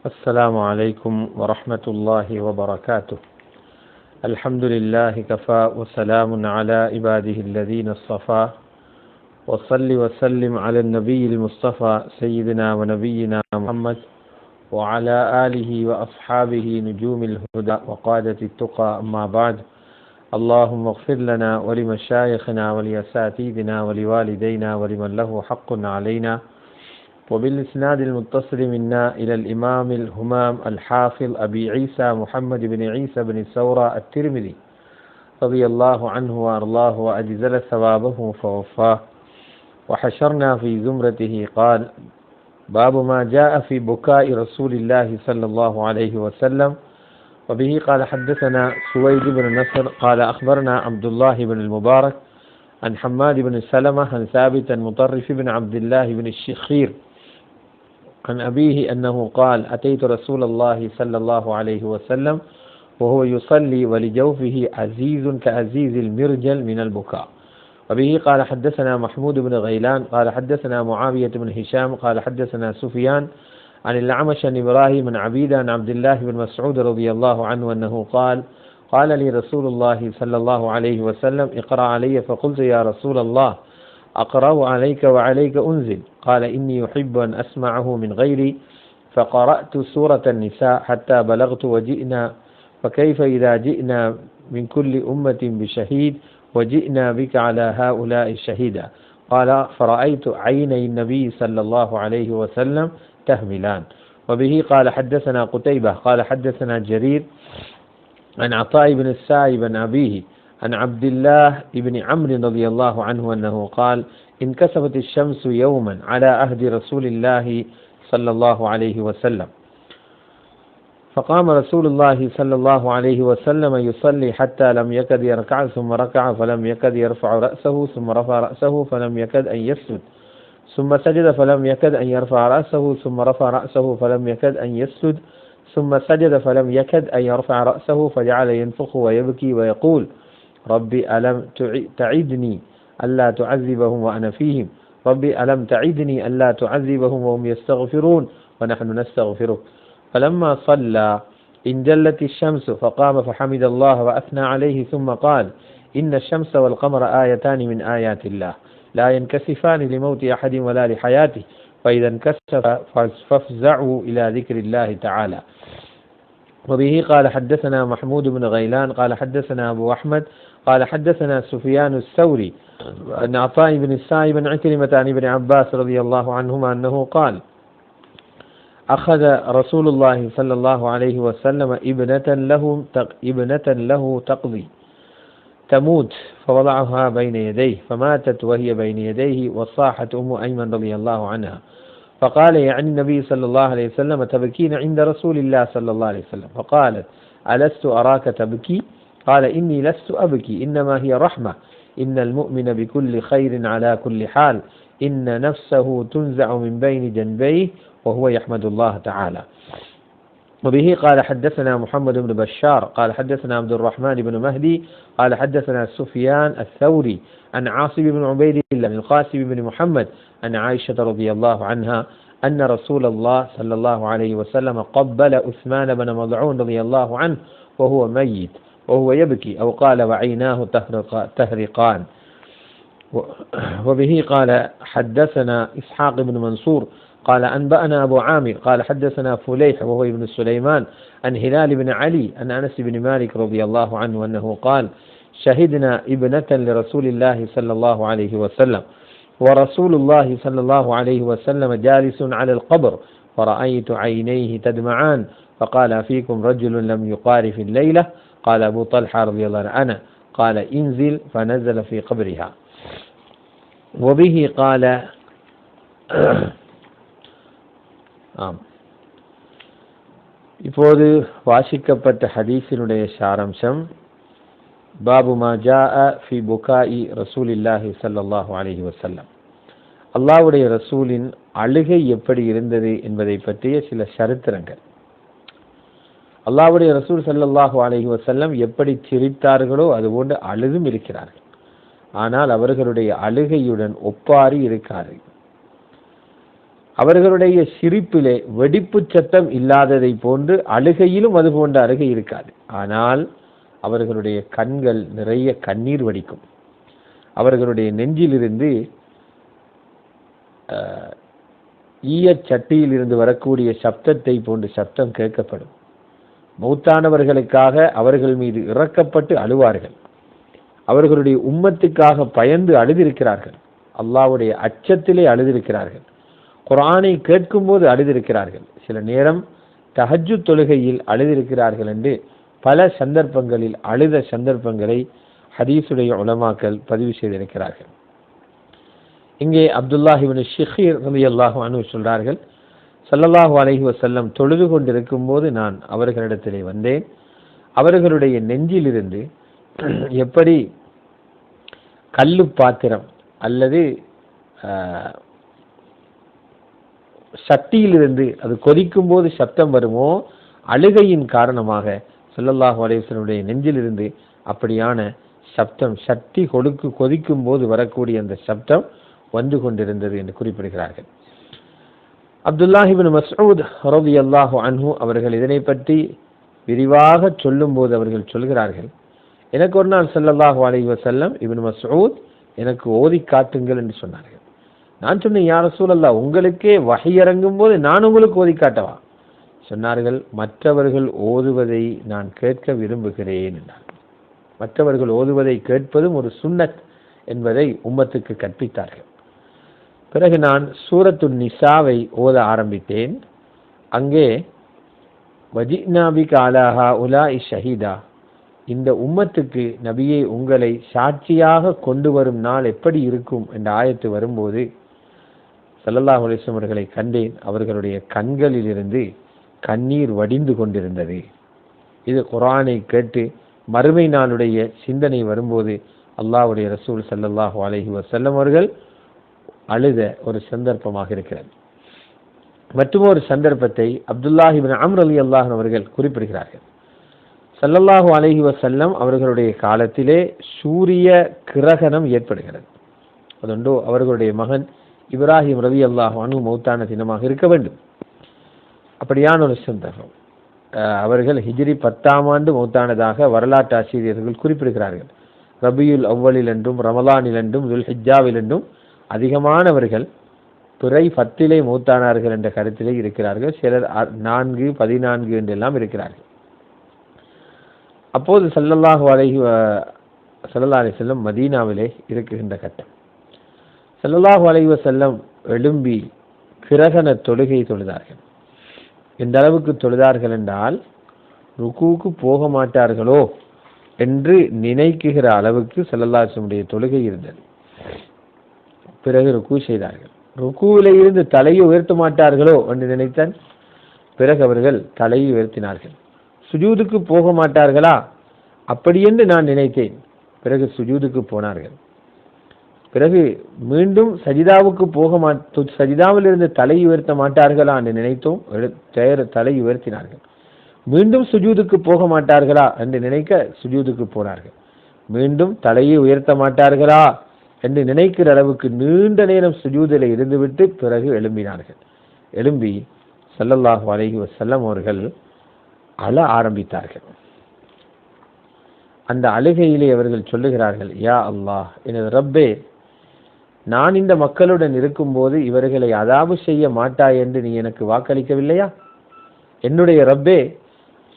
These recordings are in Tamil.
السلام عليكم ورحمة الله وبركاته. الحمد لله كفى وسلام على عباده الذين اصطفى وصل وسلم على النبي المصطفى سيدنا ونبينا محمد وعلى آله وأصحابه نجوم الهدى وقادة التقى. أما بعد، اللهم اغفر لنا ولمشايخنا ولأساتذتنا ولوالدينا ولمن له حق علينا. وبالإسناد المتصل منا إلى الإمام الهمام الحافظ أبي عيسى محمد بن عيسى بن ثورة الترمذي رضي الله عنه وأرضاه وأجزل ثوابه فوفاه وحشرنا في زمرته. قال: باب ما جاء في بكاء رسول الله صلى الله عليه وسلم. وبه قال حدثنا سويد بن نصر قال أخبرنا عبد الله بن المبارك عن حماد بن سلمة عن ثابت مطرف بن عبد الله بن الشخير عن أبيه أنه قال: أتيت رسول الله صلى الله عليه وسلم وهو يصلي ولجوفه عزيز كعزيز المرجل من البكاء. وبه قال حدثنا محمود بن غيلان قال حدثنا معاوية بن هشام قال حدثنا سفيان عن الأعمش عن إبراهيم بن عبيدة عن عبد الله بن مسعود رضي الله عنه أنه قال لي رسول الله صلى الله عليه وسلم: اقرأ علي. فقلت: يا رسول الله، أقرأ عليك وعليك أنزل؟ قال: إني أحب أن أسمعه من غيري. فقرأت سورة النساء حتى بلغت: وجئنا فكيف إذا جئنا من كل أمة بشهيد وجئنا بك على هؤلاء شهيدا. قال: فرأيت عيني النبي صلى الله عليه وسلم تهملان. وبه قال حدثنا قتيبة قال حدثنا جرير عن عطاء بن السائب عن أبيه عن عبد الله بن عمرو رضي الله عنه أنه قال: انكسفت الشمس يوما على عهد رسول الله صلى الله عليه وسلم، فقام رسول الله صلى الله عليه وسلم يصلي حتى لم يكد يركع، ثم ركع فلم يكد يرفع رأسه، ثم رفع رأسه فلم يكد أن يسجد، ثم سجد فلم يكد أن يرفع رأسه، ثم رفع رأسه فلم يكد أن يسجد، ثم سجد فلم يكد أن يرفع رأسه، فجعل ينفخ ويبكي ويقول: ربي ألم تعدني ألا تعذبهم وأنا فيهم، ربي ألم تعدني ألا تعذبهم وهم يستغفرون ونحن نستغفرك. فلما صلى انجلت الشمس فقام فحمد الله وأثنى عليه، ثم قال: إن الشمس والقمر آيتان من آيات الله لا ينكسفان لموت أحد ولا لحياته، فإذا انكسف فافزعوا إلى ذكر الله تعالى. وبه قال حدثنا محمود بن غيلان قال حدثنا أبو أحمد قال حدثنا سفيان الثوري أن عطاء بن السائب عن عكرمة عن ابن عباس رضي الله عنهما أنه قال: أخذ رسول الله صلى الله عليه وسلم ابنة له تقضي تموت، فوضعها بين يديه فماتت وهي بين يديه، وصاحت أم أيمن رضي الله عنها فقال: يعني النبي صلى الله عليه وسلم: تبكين عند رسول الله صلى الله عليه وسلم؟ فقالت: ألست أراك تبكي؟ قال: إني لست أبكي، إنما هي رحمة، إن المؤمن بكل خير على كل حال، إن نفسه تنزع من بين جنبيه وهو يحمد الله تعالى. وبه قال حدثنا محمد بن بشار قال حدثنا عبد الرحمن بن مهدي قال حدثنا سفيان الثوري عن عاصم بن عبيد الله بن القاسم بن محمد عن عائشة رضي الله عنها أن رسول الله صلى الله عليه وسلم قبل عثمان بن مضعون رضي الله عنه وهو ميت وهو يبكي، أو قال: وعيناه تهرقان. وبه قال حدثنا إسحاق بن منصور قال أنبأنا أبو عامر قال حدثنا فليح وهو ابن سليمان عن هلال بن علي عن أنس بن مالك رضي الله عنه أنه قال: شهدنا ابنة لرسول الله صلى الله عليه وسلم ورسول الله صلى الله عليه وسلم جالس على القبر، فرأيت عينيه تدمعان، فقال: فيكم رجل لم يقارف الليلة؟ قال أبو طلحة رضي الله عنه: أنا. قال: انزل، فنزل في قبرها. وبه قال இப்போது வாசிக்கப்பட்ட ஹதீஸினுடைய சாராம்சம்: பாபு மா ஜாஅ ஃபி புகாஇ ரசூலில்லாஹி ஸல்லல்லாஹு அலைஹி வஸல்லம். அல்லாஹ்வுடைய ரசூலின் அழுகை எப்படி இருந்தது என்பதை பற்றிய சில சரித்திரங்கள். அல்லாஹ்வுடைய ரசூல் ஸல்லல்லாஹு அலைஹி வஸல்லம் எப்படி சிரித்தார்களோ அதுபோன்று அழுதும் இருக்கிறார்கள். ஆனால் அவர்களுடைய அழுகையுடன் ஒப்பாரி இருக்காது. அவர்களுடைய சிரிப்பிலே வெடிப்பு சத்தம் இல்லாததை போன்று அழுகையிலும் அது போன்ற அழுகை இருக்காது. ஆனால் அவர்களுடைய கண்கள் நிறைய கண்ணீர் வடிக்கும். அவர்களுடைய நெஞ்சிலிருந்து ஈயச்சட்டியில் இருந்து வரக்கூடிய சப்தத்தை போன்று சப்தம் கேட்கப்படும். மௌத்தானவர்களுக்காக அவர்கள் மீது இறக்கப்பட்டு அழுவார்கள். அவர்களுடைய உம்மத்துக்காக பயந்து அழுதிருக்கிறார்கள். அல்லாஹ்வுடைய அச்சத்திலே அழுதிருக்கிறார்கள். குர்ஆனை கேட்கும் போது அழுதிருக்கிறார்கள். சில நேரம் தஹஜ்ஜுத் தொழுகையில் அழுதிருக்கிறார்கள் என்று பல சந்தர்ப்பங்களில் அழுத சந்தர்ப்பங்களை ஹதீஸுடைய உலமாக்கள் பதிவு செய்திருக்கிறார்கள். இங்கே அப்துல்லாஹ் இப்னு ஷிஹீர் ரலியல்லாஹு அன்ஹு சொல்றார்கள், ஸல்லல்லாஹு அலைஹி வஸல்லம் தொழுது கொண்டிருக்கும் போது நான் அவர்களிடத்திலே வந்தேன். அவர்களுடைய நெஞ்சிலிருந்து எப்படி கல்லு பாத்திரம் அல்லது சட்டியிலிருந்து அது கொதிக்கும் போது சப்தம் வருமோ, அழுகையின் காரணமாக ஸல்லல்லாஹு அலைஹி வஸல்லம் நெஞ்சிலிருந்து அப்படியான சப்தம், சட்டி கொதிக்கும் போது வரக்கூடிய அந்த சப்தம் வந்து கொண்டிருந்தது என்று குறிப்பிடுகிறார்கள். அப்துல்லாஹ் இப்னு மஸ்ஊத் ரலியல்லாஹு அன்ஹு அவர்கள் இதனை பற்றி விரிவாக சொல்லும் போது அவர்கள் சொல்கிறார்கள், எனக்கு ஒரு நாள் ஸல்லல்லாஹு அலைஹி வஸல்லம் இப்னு மஸ்ஊத் எனக்கு ஓதி காட்டுங்கள் என்று சொன்னார்கள். நான் சொன்னேன், யா ரசூலல்லாஹ், உங்களுக்கே வஹி இறங்கும் போது நான் உங்களுக்கு ஓதி காட்டவா? சொன்னார்கள், மற்றவர்கள் ஓதுவதை நான் கேட்க விரும்புகிறேன் என்றார். மற்றவர்கள் ஓதுவதை கேட்பதும் ஒரு சுன்னத் என்பதை உம்மத்துக்கு கற்பித்தார்கள். பிறகு நான் சூரத்து நிசாவை ஓத ஆரம்பித்தேன். அங்கே வஜினா பிக அலா ஹாஉலாஇ ஷஹீதா, இந்த உம்மத்துக்கு நபியை உங்களை சாட்சியாக கொண்டு வரும் நாள் எப்படி இருக்கும் என்ற ஆயத்து வரும்போது ஸல்லல்லாஹு அலைஹி வஸல்லம் அவர்களை கண்டேன். அவர்களுடைய கண்களிலிருந்து கண்ணீர் வடிந்து கொண்டிருந்தது. இது குர்ஆனை கேட்டு மறுமை நாளுடைய சிந்தனை வரும்போது அல்லாஹ்வுடைய ரசூல் ஸல்லல்லாஹு அலைஹி வஸல்லம் அவர்கள் அழுத ஒரு சந்தர்ப்பமாக இருக்கிறது. மற்றும் ஒரு சந்தர்ப்பத்தை அப்துல்லாஹ் இப்னு அம்ர் ரலியல்லாஹு அன்ஹு அவர்கள் குறிப்பிடுகிறார்கள். ஸல்லல்லாஹு அலைஹி வஸல்லம் அவர்களுடைய காலத்திலே சூரிய கிரகணம் ஏற்படுகிறது. அதொண்டோ அவர்களுடைய மகன் இப்ராஹிம் ரலியல்லாஹு அன்ஹு மௌத்தான தினமாக இருக்க வேண்டும். அப்படியான ஒரு சந்தர்ப்பம். அவர்கள் ஹிஜ்ரி 10ஆம் ஆண்டு மௌத்தானதாக வரலாற்று ஆசிரியர்கள் குறிப்பிடுகிறார்கள். ரபியுல் அவ்வலில் என்றும் ரமலானில் என்றும் துல்ஹிஜ்ஜாவில் என்றும் அதிகமானவர்கள் பிறை 10 மௌத்தானார்கள் என்ற கருத்திலே இருக்கிறார்கள். சிலர் 4, 14 என்றெல்லாம் இருக்கிறார்கள். அப்போது ஸல்லல்லாஹு அலைஹி வஸல்லம் மதீனாவிலே இருக்குகின்ற கட்டம். ஸல்லல்லாஹு அலைஹி வஸல்லம் எழும்பி கிரகண தொழுகை தொழுதார்கள். எந்த அளவுக்கு தொழுதார்கள் என்றால், ருக்கூக்கு போக மாட்டார்களோ என்று நினைக்குகிற அளவுக்கு ஸல்லல்லாஹு அலைஹி வஸல்லம் தொழுகை இருந்தது. பிறகு ருக்கு செய்தார்கள். ருக்குவிலே இருந்து தலையை உயர்த்த மாட்டார்களோ என்று நினைத்தான். பிறகு அவர்கள் தலையை உயர்த்தினார்கள். சுஜூதுக்கு போக மாட்டார்களா அப்படி என்று நான் நினைத்தேன். பிறகு சுஜூதுக்கு போனார்கள். பிறகு மீண்டும் சஜிதாவுக்கு சஜிதாவில் இருந்து தலை உயர்த்த மாட்டார்களா என்று நினைத்தோம். தலை உயர்த்தினார்கள். மீண்டும் சுஜூதுக்கு போக மாட்டார்களா என்று நினைக்க சுஜூதுக்கு போனார்கள். மீண்டும் தலையை உயர்த்த மாட்டார்களா என்று நினைக்கிற அளவுக்கு நீண்ட நேரம் சுஜூதிலே இருந்துவிட்டு பிறகு எழும்பினார்கள். எழும்பி ஸல்லல்லாஹு அலைஹி வஸல்லம் அவர்கள் அழ ஆரம்பித்தார்கள். அந்த அழுகையிலே அவர்கள் சொல்லுகிறார்கள், யா அல்லாஹ், எனது ரப்பே, நான் இந்த மக்களுடன் இருக்கும்போது இவர்களை அதாபு செய்ய மாட்டாய் என்று நீ எனக்கு வாக்களிக்கவில்லையா? என்னுடைய ரப்பே,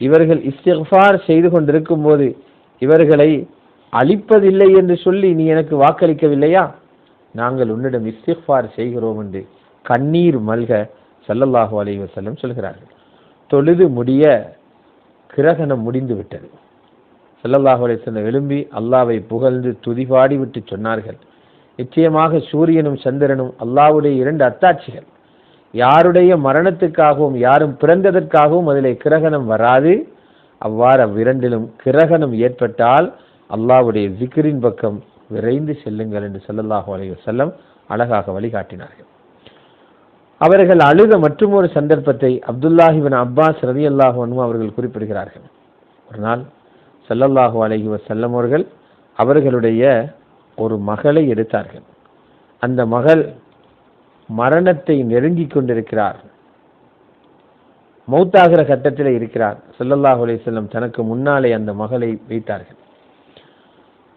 இவர்கள் இஸ்திக்ஃபார் செய்து கொண்டிருக்கும் போது இவர்களை அழிப்பதில்லை என்று சொல்லி நீ எனக்கு வாக்களிக்கவில்லையா? நாங்கள் உன்னிடம் இஸ்திக்ஃபார் செய்கிறோம் என்று கண்ணீர் மல்க ஸல்லல்லாஹு அலைஹி வஸல்லம் சொல்கிறார்கள். தொழுது முடிய கிரகணம் முடிந்து விட்டது. ஸல்லல்லாஹு அலைஹி வஸல்லம் எழும்பி அல்லாஹ்வை புகழ்ந்து துதிபாடி விட்டு சொன்னார்கள், நிச்சயமாக சூரியனும் சந்திரனும் அல்லாஹ்வுடைய 2 அத்தாட்சிகள். யாருடைய மரணத்துக்காகவும் யாரும் பிறந்ததற்காகவும் அதிலே கிரகணம் வராது. அவ்வாறு அவ்விரண்டிலும் கிரகணம் ஏற்பட்டால் அல்லாஹ்வுடைய ஜிக்ரின் பக்கம் விரைந்து செல்லுங்கள் என்று ஸல்லல்லாஹு அலைஹி வஸல்லம் அழகாக வழிகாட்டினார்கள். அவர்கள் அழுத மற்றும் ஒரு சந்தர்ப்பத்தை அப்துல்லாஹ் இப்னு அப்பாஸ் ரலியல்லாஹு அன்ஹு அவர்கள் குறிப்பிடுகிறார்கள். ஒரு நாள் ஸல்லல்லாஹு அலைஹி வஸல்லம் அவர்கள் அவர்களுடைய ஒரு மகளை எடுத்தார்கள். அந்த மகள் மரணத்தை நெருங்கிக் கொண்டிருக்கிறார், மௌத்தாகிற கட்டத்தில் இருக்கிறார். ஸல்லல்லாஹு அலைஹி வஸல்லம் தனக்கு முன்னாலே அந்த மகளை வைத்தார்கள்.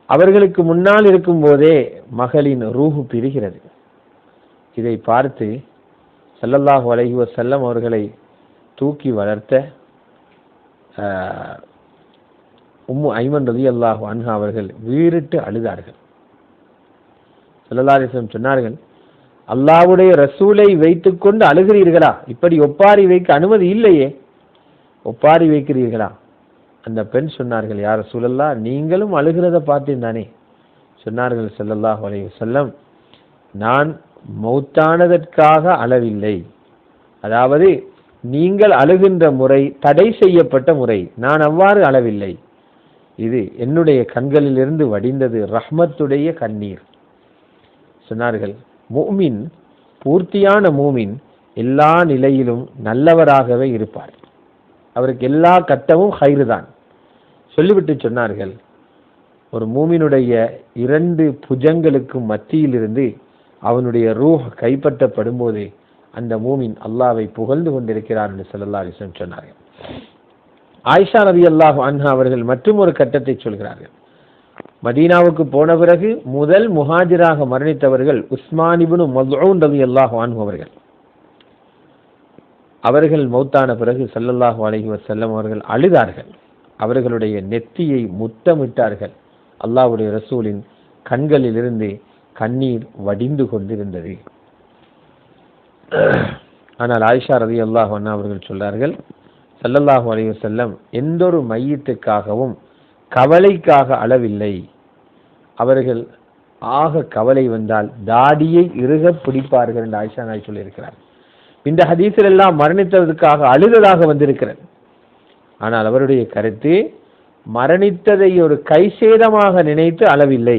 அவர்களுக்கு முன்னால் இருக்கும் போதே மகளின் ரூஹு பிரிகிறது. இதை பார்த்து ஸல்லல்லாஹு அலைஹி வஸல்லம் அவர்களை தூக்கி வளர்த்த உம்மு ஐமன் ரலியல்லாஹு அன்ஹா அவர்கள் வீறிட்டு அழுதார்கள். ஸல்லல்லாஹு அலைஹி வஸல்லம் சொன்னார்கள், அல்லாஹ்வுடைய ரசூலை வைத்துக்கொண்டு அழுகிறீர்களா? இப்படி ஒப்பாரி வைக்க அனுமதி இல்லையே, ஒப்பாரி வைக்கிறீர்களா? அந்த பெண் சொன்னார்கள், யா ரசூலல்லாஹ், நீங்களும் அழுகிறத பார்த்தேன் தானே. சொன்னார்கள் ஸல்லல்லாஹு அலைஹி வஸல்லம், நான் மௌத்தானதற்காக அழவில்லை. அதாவது நீங்கள் அழுகின்ற முறை தடை செய்யப்பட்ட முறை, நான் அவ்வாறு அழவில்லை. இது என்னுடைய கண்களிலிருந்து வடிந்தது ரஹ்மத்துடைய கண்ணீர். சொன்னார்கள், முஃமின், பூர்த்தியான மூமின் எல்லா நிலையிலும் நல்லவராகவே இருப்பார், அவருக்கு எல்லா கட்டமும் ஹைரு தான். சொல்லிவிட்டு சொன்னார்கள், ஒரு மூமினுடைய 2 புஜங்களுக்கு மத்தியிலிருந்து அவனுடைய ரூஹ் கைப்பற்றப்படும் போது அந்த மூமின் அல்லாஹ்வை புகழ்ந்து கொண்டிருக்கிறார் என்று ஸல்லல்லாஹு அலைஹி வஸல்லம் சொன்னார்கள். ஆயிஷா ரலியல்லாஹு அன்ஹா அவர்கள் மற்றும் ஒரு கட்டத்தை சொல்கிறார்கள். மதீனாவுக்கு போன பிறகு முதல் முஹாஜிராக மரணித்தவர்கள் உஸ்மான் இப்னு மஸ்ஊன் ரலியல்லாஹு அன்ஹு அவர்கள். அவர்கள் மௌத்தான பிறகு ஸல்லல்லாஹு அலைஹி வஸல்லம் அவர்கள் அழுதார்கள், அவர்களுடைய நெத்தியை முத்தமிட்டார்கள். அல்லாஹ்வுடைய ரசூலின் கண்களில் இருந்து கண்ணீர் வடிந்து கொண்டிருந்தது. ஆனால் ஆயிஷா ரலியல்லாஹு அன்ஹா அவர்கள் சொல்றார்கள், ஸல்லல்லாஹு அலைஹி வஸல்லம் எந்த ஒரு மையத்துக்காகவும் கவலைக்காக அளவில்லை. அவர்கள் ஆக கவலை வந்தால் தாடியை இறுக பிடிப்பார்கள் என்று ஆயிஷா நாய் சொல்லியிருக்கிறார். இந்த ஹதீஸில் எல்லாம் மரணித்ததற்காக அழுததாக வந்திருக்கிறது. ஆனால் அவருடைய கருத்து, மரணித்ததை ஒரு கைசேதமாக நினைத்து அளவில்லை,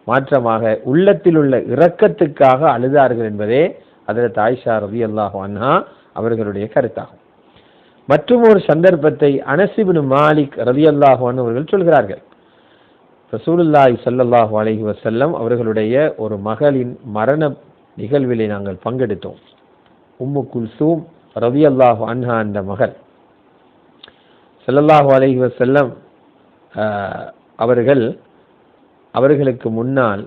மாற்றமாக உள்ளத்தில் உள்ள இரக்கத்துக்காக அழுதார்கள் என்பதே ஹஜ்ரத் ஆயிஷா ரலியல்லாஹு அன்ஹா அவர்களுடைய கருத்தாகும். மற்றும் ஒரு சந்தர்ப்பத்தை அனஸ் இப்னு மாலிக் ரலியல்லாஹு அன்ஹு அவர்கள் சொல்கிறார்கள். ரசூலுல்லாஹி ஸல்லல்லாஹு அலைஹி வஸல்லம் அவர்களுடைய ஒரு மகளின் மரண நிகழ்விலே நாங்கள் பங்கெடுத்தோம். உம்மு குல்சூம் ரலியல்லாஹு அன்ஹா என்ற மகள். ஸல்லல்லாஹு அலைஹி வஸல்லம் அவர்களுக்கு முன்னால்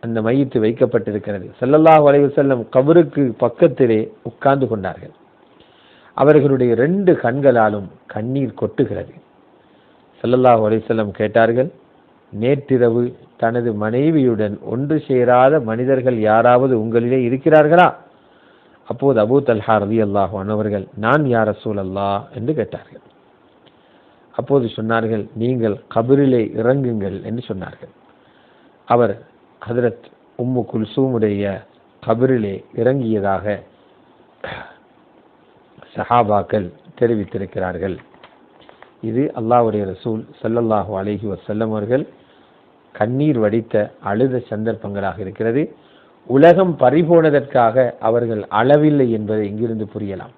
அந்த மையத்து வைக்கப்பட்டிருக்கிறது. ஸல்லல்லாஹு அலைஹி வஸல்லம் கபருக்கு பக்கத்திலே உட்கார்ந்து கொண்டார்கள். அவர்களுடைய 2 கண்களாலும் கண்ணீர் கொட்டுகிறது. ஸல்லல்லாஹு அலைஹி வஸல்லம் கேட்டார்கள், நேற்றிரவு தனது மனைவியுடன் ஒன்று சேராத மனிதர்கள் யாராவது உங்களிலே இருக்கிறார்களா? அப்போது அபூ தல்ஹா ரலியல்லாஹு அன்ஹு அவர்கள், நான் யா ரசூலல்லாஹ் என்று கேட்டார்கள். அப்போது சொன்னார்கள், நீங்கள் கபரிலே இறங்குங்கள் என்று சொன்னார்கள். அவர் ஹஜ்ரத் உம்மு குல்சூமுடைய கபரிலே இறங்கியதாக சஹாபாக்கள் தெரிவித்திருக்கிறார்கள். இது அல்லாஹ்வுடைய ரசூல் ஸல்லல்லாஹு அலைஹி வஸல்லம் அவர்கள் கண்ணீர் வடித்த அழுத சந்தர்ப்பங்களாக இருக்கிறது. உலகம் பறிபோனதற்காக அவர்கள் அளவில்லை என்பதை இங்கிருந்து புரியலாம்.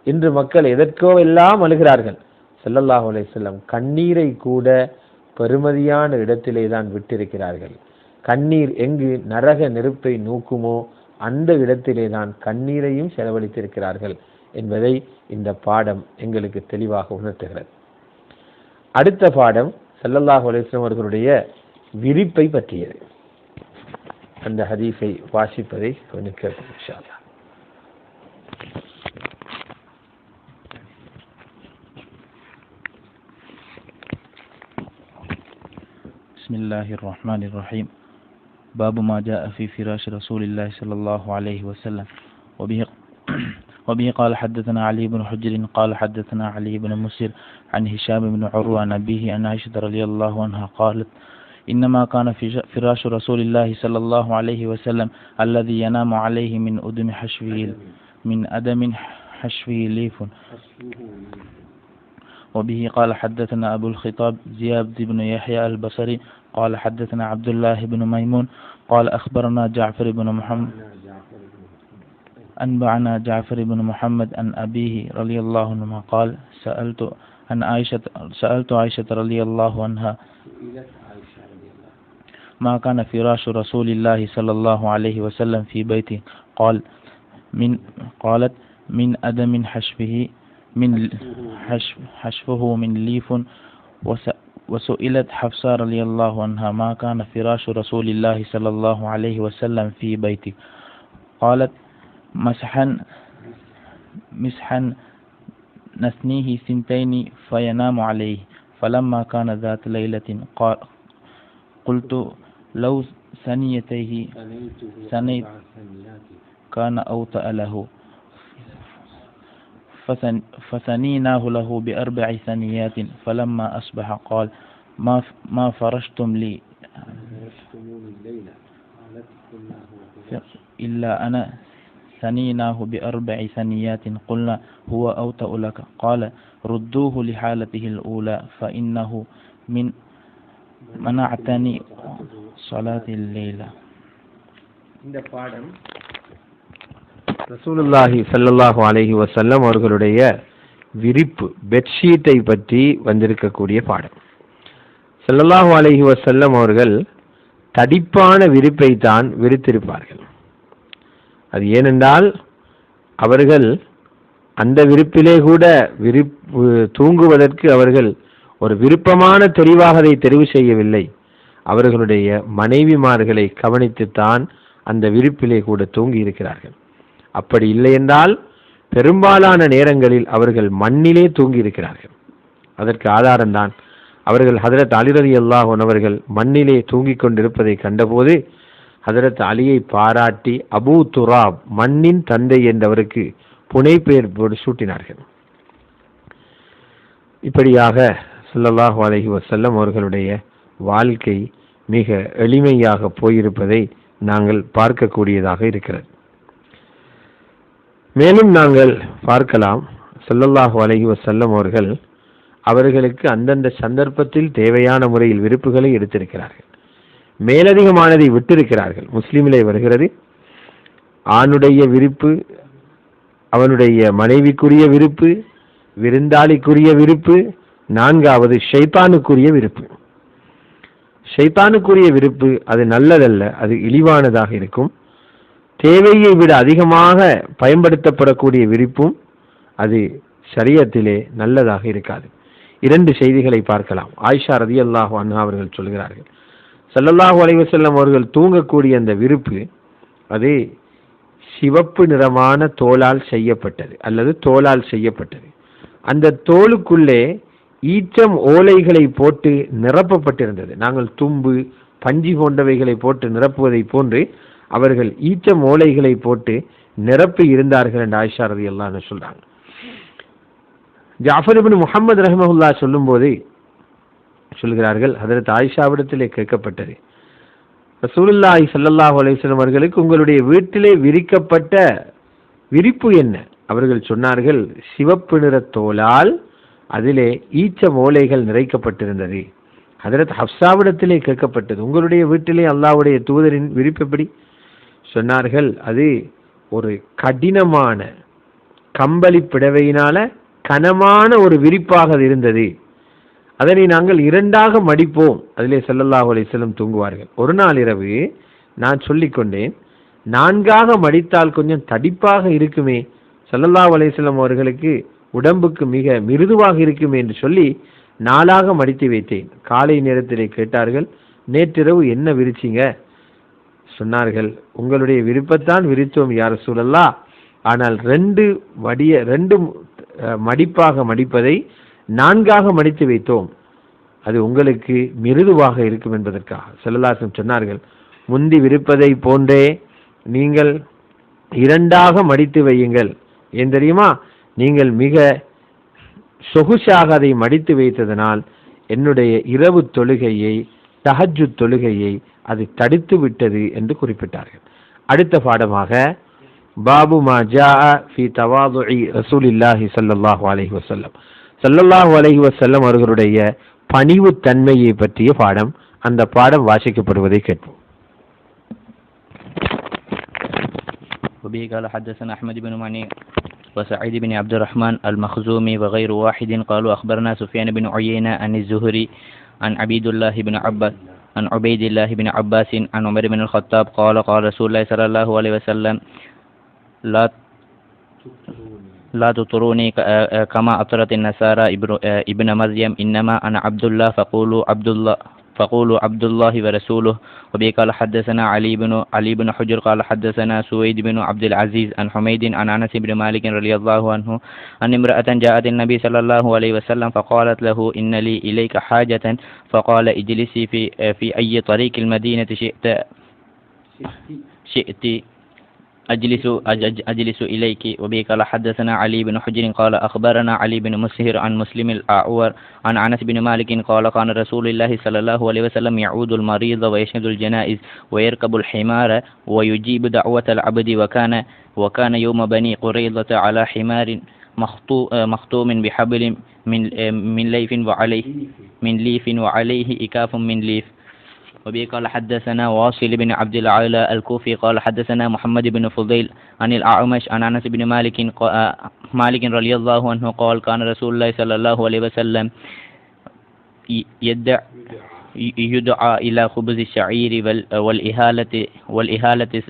இன்று மக்கள் எதற்கோ எல்லாம் அழுகிறார்கள். ஸல்லல்லாஹு அலைஹி வஸல்லம் கண்ணீரை கூட பெருமதியான இடத்திலே தான் விட்டிருக்கிறார்கள். கண்ணீர் எங்கு நரக நெருப்பை நோக்குமோ அந்த இடத்திலே தான் கண்ணீரையும் செலவழித்திருக்கிறார்கள் என்பதை இந்த பாடம் எங்களுக்கு தெளிவாக உணர்த்துகிறது. அடுத்த பாடம் ஸல்லல்லாஹு அலைஹி வஸல்லம் அவர்களுடைய விரிப்பை பற்றியது. அந்த ஹதீஸை வாசிப்பதை கொஞ்சம் கேட்போம் இன்ஷா அல்லாஹ். பிஸ்மில்லாஹிர் ரஹ்மானிர் ரஹீம். باب ما جاء في فراش رسول الله صلى الله عليه وسلم. وبه قال حدثنا علي بن حجر قال حدثنا علي بن مسير عن هشام بن عروة عن أبيه عن عائشة رضي الله عنها قالت إنما كان فراش رسول الله صلى الله عليه وسلم الذي ينام عليه من أدم حشوه ليف. وبه قال حدثنا أبو الخطاب زياد بن يحيى البصري قال حدثنا عبد الله بن ميمون قال أخبرنا جعفر بن محمد أنبعنا جعفر بن محمد عن أبيه رضي الله عنه قال سألت عائشة رضي الله عنها ما كان فراش رسول الله صلى الله عليه وسلم في بيته. قالت من أدم حشفه من ليف. وسئلت حفصة رضي الله عنها ما كان فراش رسول الله صلى الله عليه وسلم في بيته. قالت مسحا نثنيه سنتين فينام عليه. فلما كان ذات ليلة قلت لو ثنيتيه كان أوطأ له. فثنيناه له ب4 ثنيات. فلما أصبح قال ما فرشتم لي إلا أنا. ثنيناه ب4 ثنيات. قلنا هو أوطأ لك. قال ردوه لحالته الأولى فإنه من منعتني صلاة الليل. இந்த பாடம் ரசூலுல்லாஹி ஸல்லல்லாஹு அலைஹி வஸல்லம் அவர்களுடைய விரிப்பு பெட்ஷீட்டை பற்றி வந்திருக்கக்கூடிய பாடம். ஸல்லல்லாஹு அலைஹி வஸல்லம் அவர்கள் தடிப்பான விரிப்பை தான் விரித்திருப்பார்கள். அது ஏனென்றால் அவர்கள் அந்த விரிப்பிலே கூட தூங்குவதற்கு அவர்கள் ஒரு விருப்பமான தெரிவாக அதை தெரிவு செய்யவில்லை. அவர்களுடைய மனைவிமார்களை கவனித்துத்தான் அந்த விரிப்பிலே கூட தூங்கி இருக்கிறார்கள். அப்படி இல்லை என்றால் பெரும்பாலான நேரங்களில் அவர்கள் மண்ணிலே தூங்கி இருக்கிறார்கள். அதற்கு ஆதாரம்தான் அவர்கள் ஹதரத் அலி ரலியல்லாஹு அன்ஹு அவர்கள் மண்ணிலே தூங்கிக் கொண்டிருப்பதை கண்டபோது ஹதரத் அலியை பாராட்டி அபூ துராப் மண்ணின் தந்தை என்றவருக்கு புனைப்பெயர் சூட்டினார்கள். இப்படியாக ஸல்லல்லாஹு அலைஹி வஸல்லம் அவர்களுடைய வாழ்க்கை மிக எளிமையாக போயிருப்பதை நாங்கள் பார்க்கக்கூடியதாக இருக்கிறது. மேலும் நாங்கள் பார்க்கலாம், ஸல்லல்லாஹு அலைஹி வஸல்லம் அவர்களுக்கு அந்தந்த சந்தர்ப்பத்தில் தேவையான முறையில் விருப்புகளை எடுத்திருக்கிறார்கள். மேலதிகமானதை விட்டிருக்கிறார்கள். முஸ்லிமிலே வருகிறது, ஆணுடைய விருப்பு, அவனுடைய மனைவிக்குரிய விருப்பு, விருந்தாளிக்குரிய விருப்பு, 4வது ஷைத்தானுக்குரிய விருப்பு. ஷைத்தானுக்குரிய விருப்பு அது நல்லதல்ல, அது இழிவானதாக இருக்கும். தேவையை விட அதிகமாக பயன்படுத்தப்படக்கூடிய விருப்பும் அது ஷரியத்திலே நல்லதாக இருக்காது. 2 செய்திகளை பார்க்கலாம். ஆயிஷா ரலியல்லாஹு அன்ஹா அவர்கள் சொல்கிறார்கள், ஸல்லல்லாஹு அலைஹி வஸல்லம் அவர்கள் தூங்கக்கூடிய அந்த விருப்பு அது சிவப்பு நிறமான தோலால் செய்யப்பட்டது அல்லது தோலால் செய்யப்பட்டது. அந்த தோலுக்குள்ளே ஈச்சம் ஓலைகளை போட்டு நிரப்பப்பட்டிருந்தது. நாங்கள் தும்பு பஞ்சி போன்றவைகளை போட்டு நிரப்புவதை போன்று அவர்கள் ஈச்சம் ஓலைகளை போட்டு நிரப்பி இருந்தார்கள் என்று ஆயிஷா ரலியல்லாஹு அன்ஹா சொல்றாங்க. ஜாஃபர் இப்னு முஹம்மது ரஹ்மஹுல்லாஹ் சொல்லும் போது சொல்கிறார்கள், ஹதரத் ஆயிஷாவிடத்திலே கேட்கப்பட்டது, ரசூலுல்லாஹி ஸல்லல்லாஹு அலைஹி வஸல்லம் அவர்களுக்கு உங்களுடைய வீட்டிலே விரிக்கப்பட்ட விரிப்பு என்ன? அவர்கள் சொன்னார்கள், சிவப்பு நிற தோலால் அதிலே ஈச்ச ஓலைகள் நிறைக்கப்பட்டிருந்தது. ஹதரத் ஹப்சாவிடத்திலே கேட்கப்பட்டது, உங்களுடைய வீட்டிலே அல்லாஹ்வுடைய தூதரின் விரிப்பு எப்படி? சொன்னார்கள், அது ஒரு கடினமான கம்பளி பிடவையினால கனமான ஒரு விரிப்பாக இருந்தது. அதனை நாங்கள் 2ஆக மடிப்போம். அதிலே ஸல்லல்லாஹு அலைஹி வஸல்லம் தூங்குவார்கள். ஒரு நாள் இரவு நான் சொல்லிக்கொண்டேன், 4ஆக மடித்தால் கொஞ்சம் தடிப்பாக இருக்குமே, ஸல்லல்லாஹு அலைஹி வஸல்லம் அவர்களுக்கு உடம்புக்கு மிக மிருதுவாக இருக்குமே என்று சொல்லி 4ஆக மடித்து வைத்தேன். காலை நேரத்திலே கேட்டார்கள், நேற்றிரவு என்ன விரிச்சிங்க? சொன்னார்கள், உங்களுடைய விருப்பத்தான் விரித்தோம் யா ரசூலல்லாஹ், ஆனால் 2 மடிப்பாக மடிப்பதை 4ஆக மடித்து வைத்தோம், அது உங்களுக்கு மிருதுவாக இருக்கும் என்பதற்காக. ஸல்லல்லாஹு அலைஹி வஸல்லம் சொன்னார்கள், முந்தி விரிப்பதை போன்றே நீங்கள் 2ஆக மடித்து வையுங்கள். ஏன் தெரியுமா? நீங்கள் மிக சொகுசாக அதை மடித்து வைத்ததனால் என்னுடைய இரவு தொழுகையை, தஹஜ்ஜுத் தொழுகையை அது தடுத்து விட்டது என்று குறிப்பிட்டார்கள். அடுத்த பாடமாக பாபு மா ஜாஅ ஃபீ தவாதுஇ ரசூலில்லாஹி ஸல்லல்லாஹு அலைஹி வஸல்லம், ஸல்லல்லாஹு அலைஹி வஸல்லம் அவர்களுடைய பணிவு தன்மையை பற்றிய பாடம். அந்த பாடம் வாசிக்கப்படுவதை கேட்போம். وبه قال حدثنا أحمد بن منيع وسعيد بن عبد الرحمن المخزومي وغير واحد قالوا أخبرنا سفيان بن عيينة عن الزهري عن عبيد الله بن عباس عن عبيد الله بن عباس عن عمر بن الخطاب قال قال رسول الله صلى الله عليه وسلم لا تطروني كما أطرت النصارى ابن مريم إنما أنا عبد الله فقولوا عبد الله ورسوله. وبه قال حدثنا علي بن حجر قال حدثنا سويد بن عبد العزيز عن حميد عن أنس بن مالك رضي الله عنه أن امرأة جاءت النبي صلى الله عليه وسلم فقالت له إن لي إليك حاجة فقال اجلسي في أي طريق المدينة شئت أجلس إليك. وبه قال حدثنا علي بن حجر قال أخبرنا علي بن مسهر عن مسلم الأعور عن أنس بن مالك قال كان رسول الله صلى الله عليه وسلم يعود المريض ويشهد الجنائز ويركب الحمار ويجيب دعوة العبد وكان يوم بني قريظة على حمار مخطوم بحبل من ليف وعليه إكاف من ليف. وبه قال حدثنا واصل بن عبد العالى الكوفي قال حدثنا محمد بن فضيل عن الأعمش عن أنس بن مالك رضي الله عنه قال كان رسول الله صلى الله عليه وسلم يدعى إلى خبز الشعير والإهالة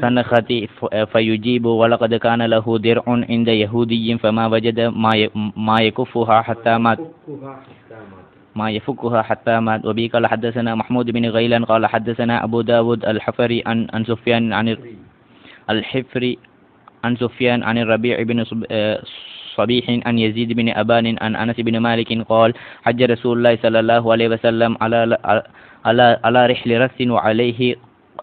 سنخة فيجيب ولقد كان له درع عند يهودي فما وجد ما يكفها حتى مات. وبه قال حدثنا محمود بن غيلان قال حدثنا أبو داود الحفري عن سفيان عن سفيان عن الربيع بن صبيح عن يزيد بن أبان عن أنس بن مالك قال حج رسول الله صلى الله عليه وسلم على رحل رث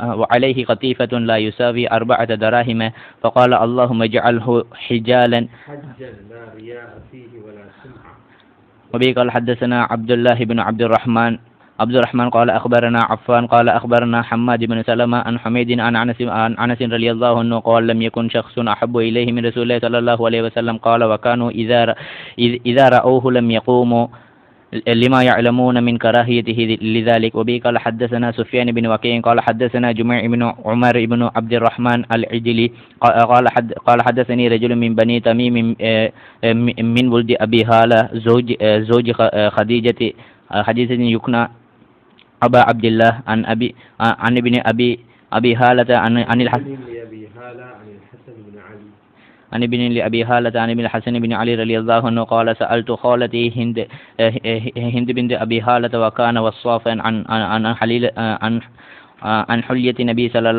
وعليه قطيفة لا يساوي 4 دراهم فقال اللهم اجعله حجالا حجا لا رياء فيه ولا سمعة. وبه قال حدثنا عبد الله بن عبد الرحمن قال أخبرنا عفان قال أخبرنا حماد بن سلمة عن حميد عن أنس رضي الله عنه قال لم يكن شخص أحب إليه من رسول الله صلى الله عليه وسلم قال وكانوا إذا رأوه لم يقوموا لما يعلمون من كراهيته لذلك. وبه قال حدثنا سفيان بن وكيع قال حدثنا جميع بن عمر بن عبد الرحمن العجلي قال حدثني رجل من بني تميم من ولد أبي هالة زوج خديجة يكنى أبا عبد الله عن ابن أبي هالة عن الحسن عن ابن لأبي هالة عن ابن الحسن بن علي رضي الله عنه قال سألت خالتي هند بنت أبي هالة وكان وصافا عن حلية النبي صلى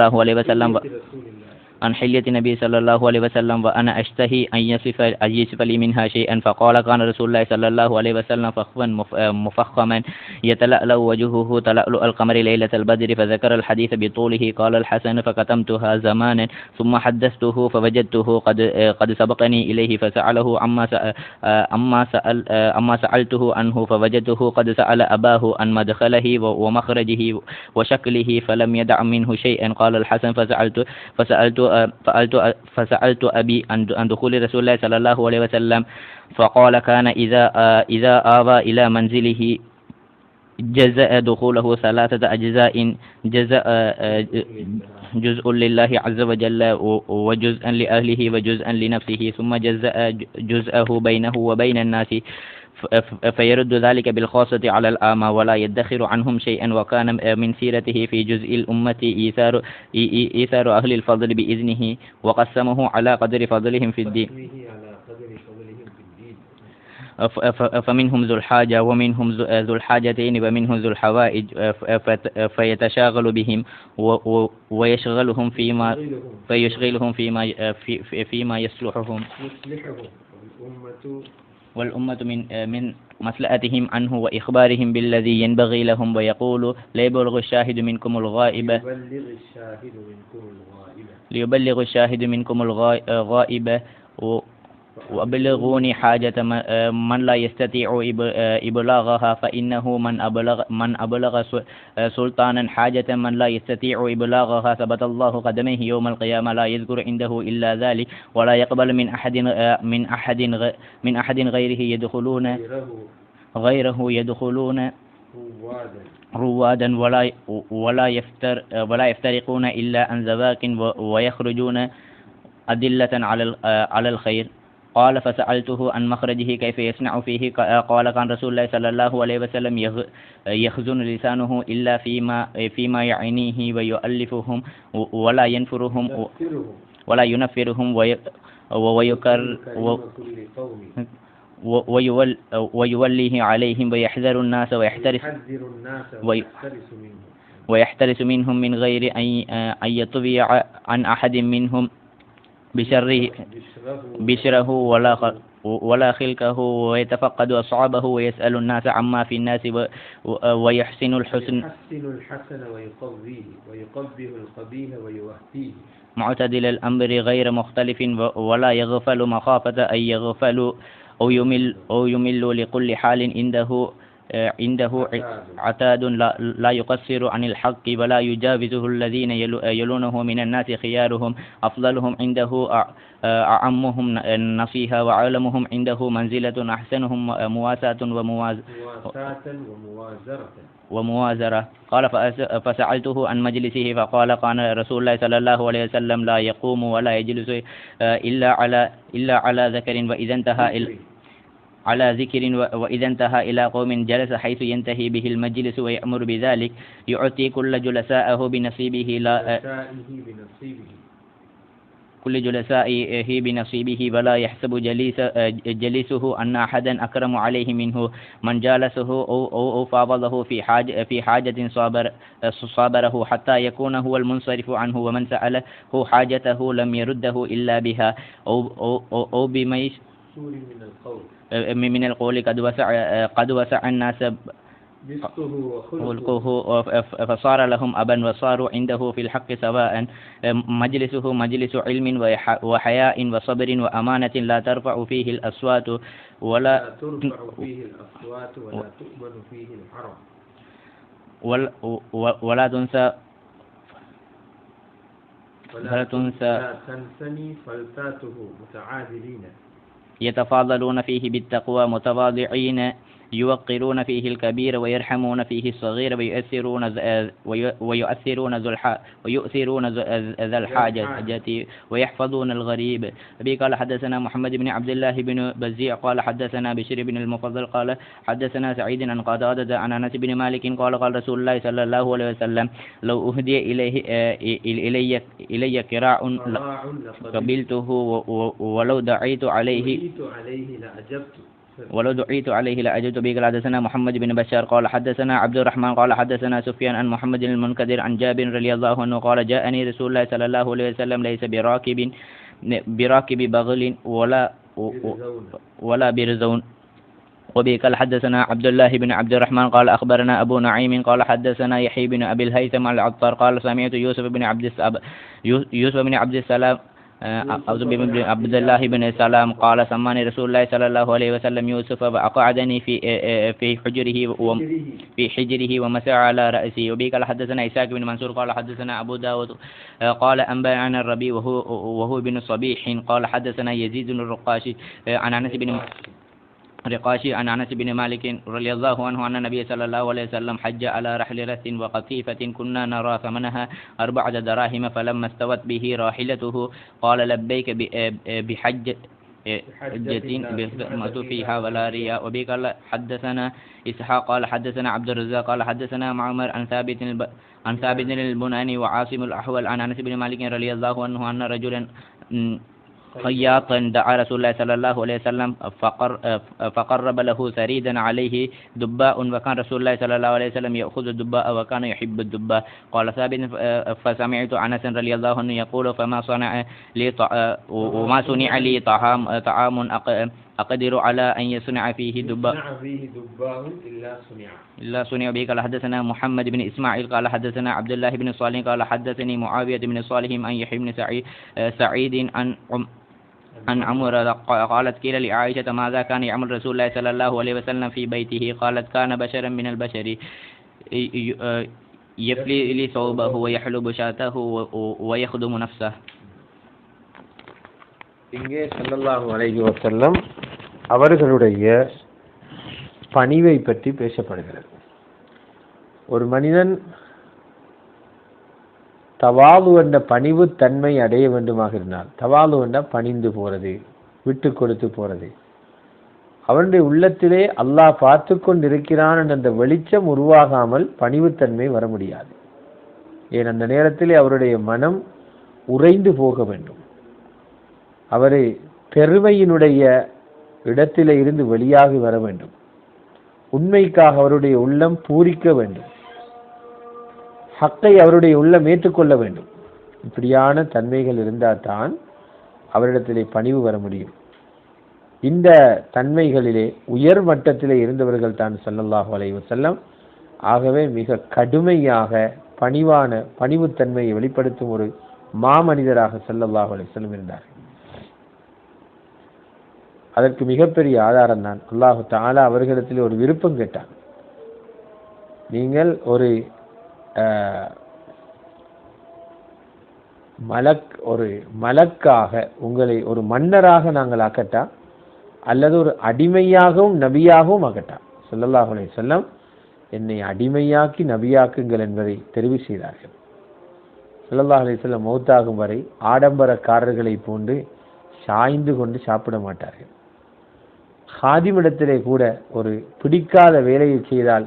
الله عليه وسلم وأنا أشتهي أن يصف لي منها شيئا فقال كان رسول الله صلى الله عليه وسلم فخما مفخما يتلألأ وجهه تلألؤ القمر ليلة البدر فذكر الحديث بطوله. قال الحسن فكتمتها زمانا ثم حدثته فوجدته قد سبقني إليه فسأله أما سألته عنه فوجدته قد سأل أباه عن مدخله ومخرجه وشكله فلم يدع منه شيئا. قال الحسن فسألت أبي عن دخول رسول الله صلى الله عليه وسلم فقال كان إذا آوى إلى منزله جزء دخوله 3 أجزاء جزء لله عز وجل وجزءا لأهله وجزءا لنفسه ثم جزءه بينه وبين الناس فيرد ذلك بالخاصة على الآمى ولا يدخر عنهم شيئا. وكان من سيرته في جزء الأمة إيثار أهل الفضل بإذنه وقسمه على قدر فضلهم في الدين فمنهم ذو الحاجة ومنهم ذو الحاجتين ومنهم ذو الحوائج فيتشاغل بهم ويشغلهم فيما يصلحهم والأمة من مسلأتهم عنه وإخبارهم بالذي ينبغي لهم ويقول ليبلغ الشاهد منكم الغائب وأبلغوني حاجة من لا يستطيع إبلاغها فإنه من أبلغ سلطانا حاجة من لا يستطيع إبلاغها ثبت الله قدميه يوم القيامة لا يذكر عنده إلا ذلك ولا يقبل من أحد غيره يدخلون روادا ولا يفترقون إلا عن ذواق ويخرجون أدلة على الخير قال فسألته عن مخرجه كيف يصنع فيه قال كان رسول الله صلى الله عليه وسلم يخزن لسانه إلا فيما يعنيه ويؤلفهم ولا ينفرهم ويوليه عليهم ويحترس منهم من غير أن يطبع عن أحد منهم بشره ولا خلقه ويتفقد أصحابه ويسأل الناس عما في الناس ويحسن الحسن ويقبه القبيح ويوهيه معتدل الأمر غير مختلف ولا يغفل مخافة أن يغفل أو يمل لكل حال عنده عتاد لا يقصر عن الحق ولا يجاوزه الذين يلونه من الناس خيارهم أفضلهم عنده أعمهم نصيحة وعالمهم عنده منزلة أحسنهم مواساة وموازرة قال فسألته عن مجلسه فقال كان رسول الله صلى الله عليه وسلم لا يقوم ولا يجلس إلا على ذكر وإذا انتهى على ذكر وإذا انتهى إلى قوم جلس حيث ينتهي به المجلس ويأمر بذلك يعطي كل جلسائه بنصيبه ولا يحسب جليسه أن أحدا أكرم عليه منه من جالسه أو فاضله في حاجة صابره حتى يكون هو المنصرف عنه ومن سأله حاجته لم يرده إلا بها أو بميس من القول قد وسع الناس خلقه فصار لهم أبا وصاروا عنده في الحق سواء مجلسه مجلس علم وحياء وصبر وأمانة لا ترفع فيه الأصوات ولا تؤمن فيه الحرم ولا تنسني فلتاته متعادلين يتفاضلون فيه بالتقوى متواضعين يوقرون فيه الكبير ويرحمون فيه الصغير ويؤثرون ذا الحاجة ويحفظون الغريب. أبي قال حدثنا محمد بن عبد الله بن بزيع قال حدثنا بشر بن المفضل قال حدثنا سعيد عن قتادة عن أنس بن مالك قال رسول الله صلى الله عليه وسلم لو أهدي إلي كراع قبلته ولو دعيت عليه لأجبت به. قال حدثنا محمد بن بشار قال حدثنا عبد الرحمن قال حدثنا سفيان عن محمد بن المنكدر عن جابر رضي الله عنه قال جاءني رسول الله صلى الله عليه وسلم ليس براكب بغل ولا برزون. وبه قال حدثنا عبد الله بن عبد الرحمن قال أخبرنا أبو نعيم قال حدثنا يحيى بن أبي الهيثم العطار قال سمعت يوسف بن عبد السلام عبد الله بن سلام قال سماني رسول الله صلى الله عليه وسلم يوسف وأقعدني في حجره ومسح على رأسي. وبه قال حدثنا إسحاق بن منصور قال حدثنا أبو داود قال أنبأنا الربيع وهو بن صبيح قال حدثنا يزيد الرقاشي عن أنس بن مالك رضي الله عنه أن النبي صلى الله عليه وسلم حج على رحل رث وقطيفة كنا نرى ثمنها 4 دراهم فلما استوت به راحلته قال لبيك بحجة ما فيها ولا رياء. وبه قال حدثنا إسحاق قال حدثنا عبد الرزاق قال حدثنا معمر عن ثابت البناني وعاصم الأحول عن أنس بن مالك رضي الله عنه أن رجلا خياطا دعا رسول الله صلى الله عليه وسلم فقرب له ثريدا عليه دباء وكان رسول الله صلى الله عليه وسلم يأخذ الدباء وكان يحب الدباء. قال ثابت فسمعت أنس رضي الله عنه يقول وما صنع لي طعام أقدر على أن يصنع فيه دباء إلا صنع به. قال حدثنا محمد بن إسماعيل قال حدثنا عبد الله بن صالح قال حدثني معاوية بن صالح أن يحيى بن سعيد عن عمر قالت قيل لعائشة ماذا كان يعمل رسول الله صلى الله عليه وسلم في بيته قالت كان بشرا من البشر يفلي لي ثوبه ويحلب شاته ويخدم نفسه. இங்கே ஸல்லல்லாஹு அலைஹி வஸல்லம் அவர்களுடைய பணிவை பற்றி பேசப்படுகிறது. ஒரு மனிதன் தவாலு என்ற பணிவு தன்மை அடைய வேண்டுமாக இருந்தால், தவாலு என்ற பணிந்து போறது, விட்டு கொடுத்து போறது. அவனுடைய உள்ளத்திலே அல்லாஹ் பார்த்து கொண்டிருக்கிறான் என்ற அந்த வெளிச்சம் உருவாகாமல் பணிவுத்தன்மை வர முடியாது. ஏன் அந்த நேரத்திலே அவருடைய மனம் உறைந்து போக வேண்டும். அவரை பெருமையினுடைய இடத்திலே இருந்து வெளியாகி வர வேண்டும். உண்மைக்காக அவருடைய உள்ளம் பூரிக்க வேண்டும். ஹக்கை அவருடைய உள்ளம் ஏற்றுக்கொள்ள வேண்டும். இப்படியான தன்மைகள் இருந்தால் தான் அவரிடத்திலே பணிவு வர முடியும். இந்த தன்மைகளிலே உயர் மட்டத்திலே இருந்தவர்கள் தான் ஸல்லல்லாஹு அலைஹி வஸல்லம். ஆகவே மிக கடுமையாக பணிவுத்தன்மையை வெளிப்படுத்தும் ஒரு மாமனிதராக ஸல்லல்லாஹு அலைஹி வஸல்லம் இருந்தார். அதற்கு மிகப்பெரிய ஆதாரம் தான் அல்லாஹு தஆலா அவர்களிடத்தில் ஒரு விருப்பம் கேட்டான். நீங்கள் ஒரு மலக்காக உங்களை ஒரு மன்னராக நாங்கள் ஆக்கட்டா அல்லது ஒரு அடிமையாகவும் நபியாகவும் ஆக்கட்டா? ஸல்லல்லாஹு அலைஹி வஸல்லம் என்னை அடிமையாக்கி நபியாக்குங்கள் என்பதை தெரிவு செய்தார்கள். ஸல்லல்லாஹு அலைஹி வஸல்லம் மௌத்தாகும் வரை ஆடம்பரக்காரர்களை போன்று சாய்ந்து கொண்டு சாப்பிட மாட்டார்கள். ஹாதிமிடத்திலே கூட ஒரு பிடிக்காத வேலையை செய்தால்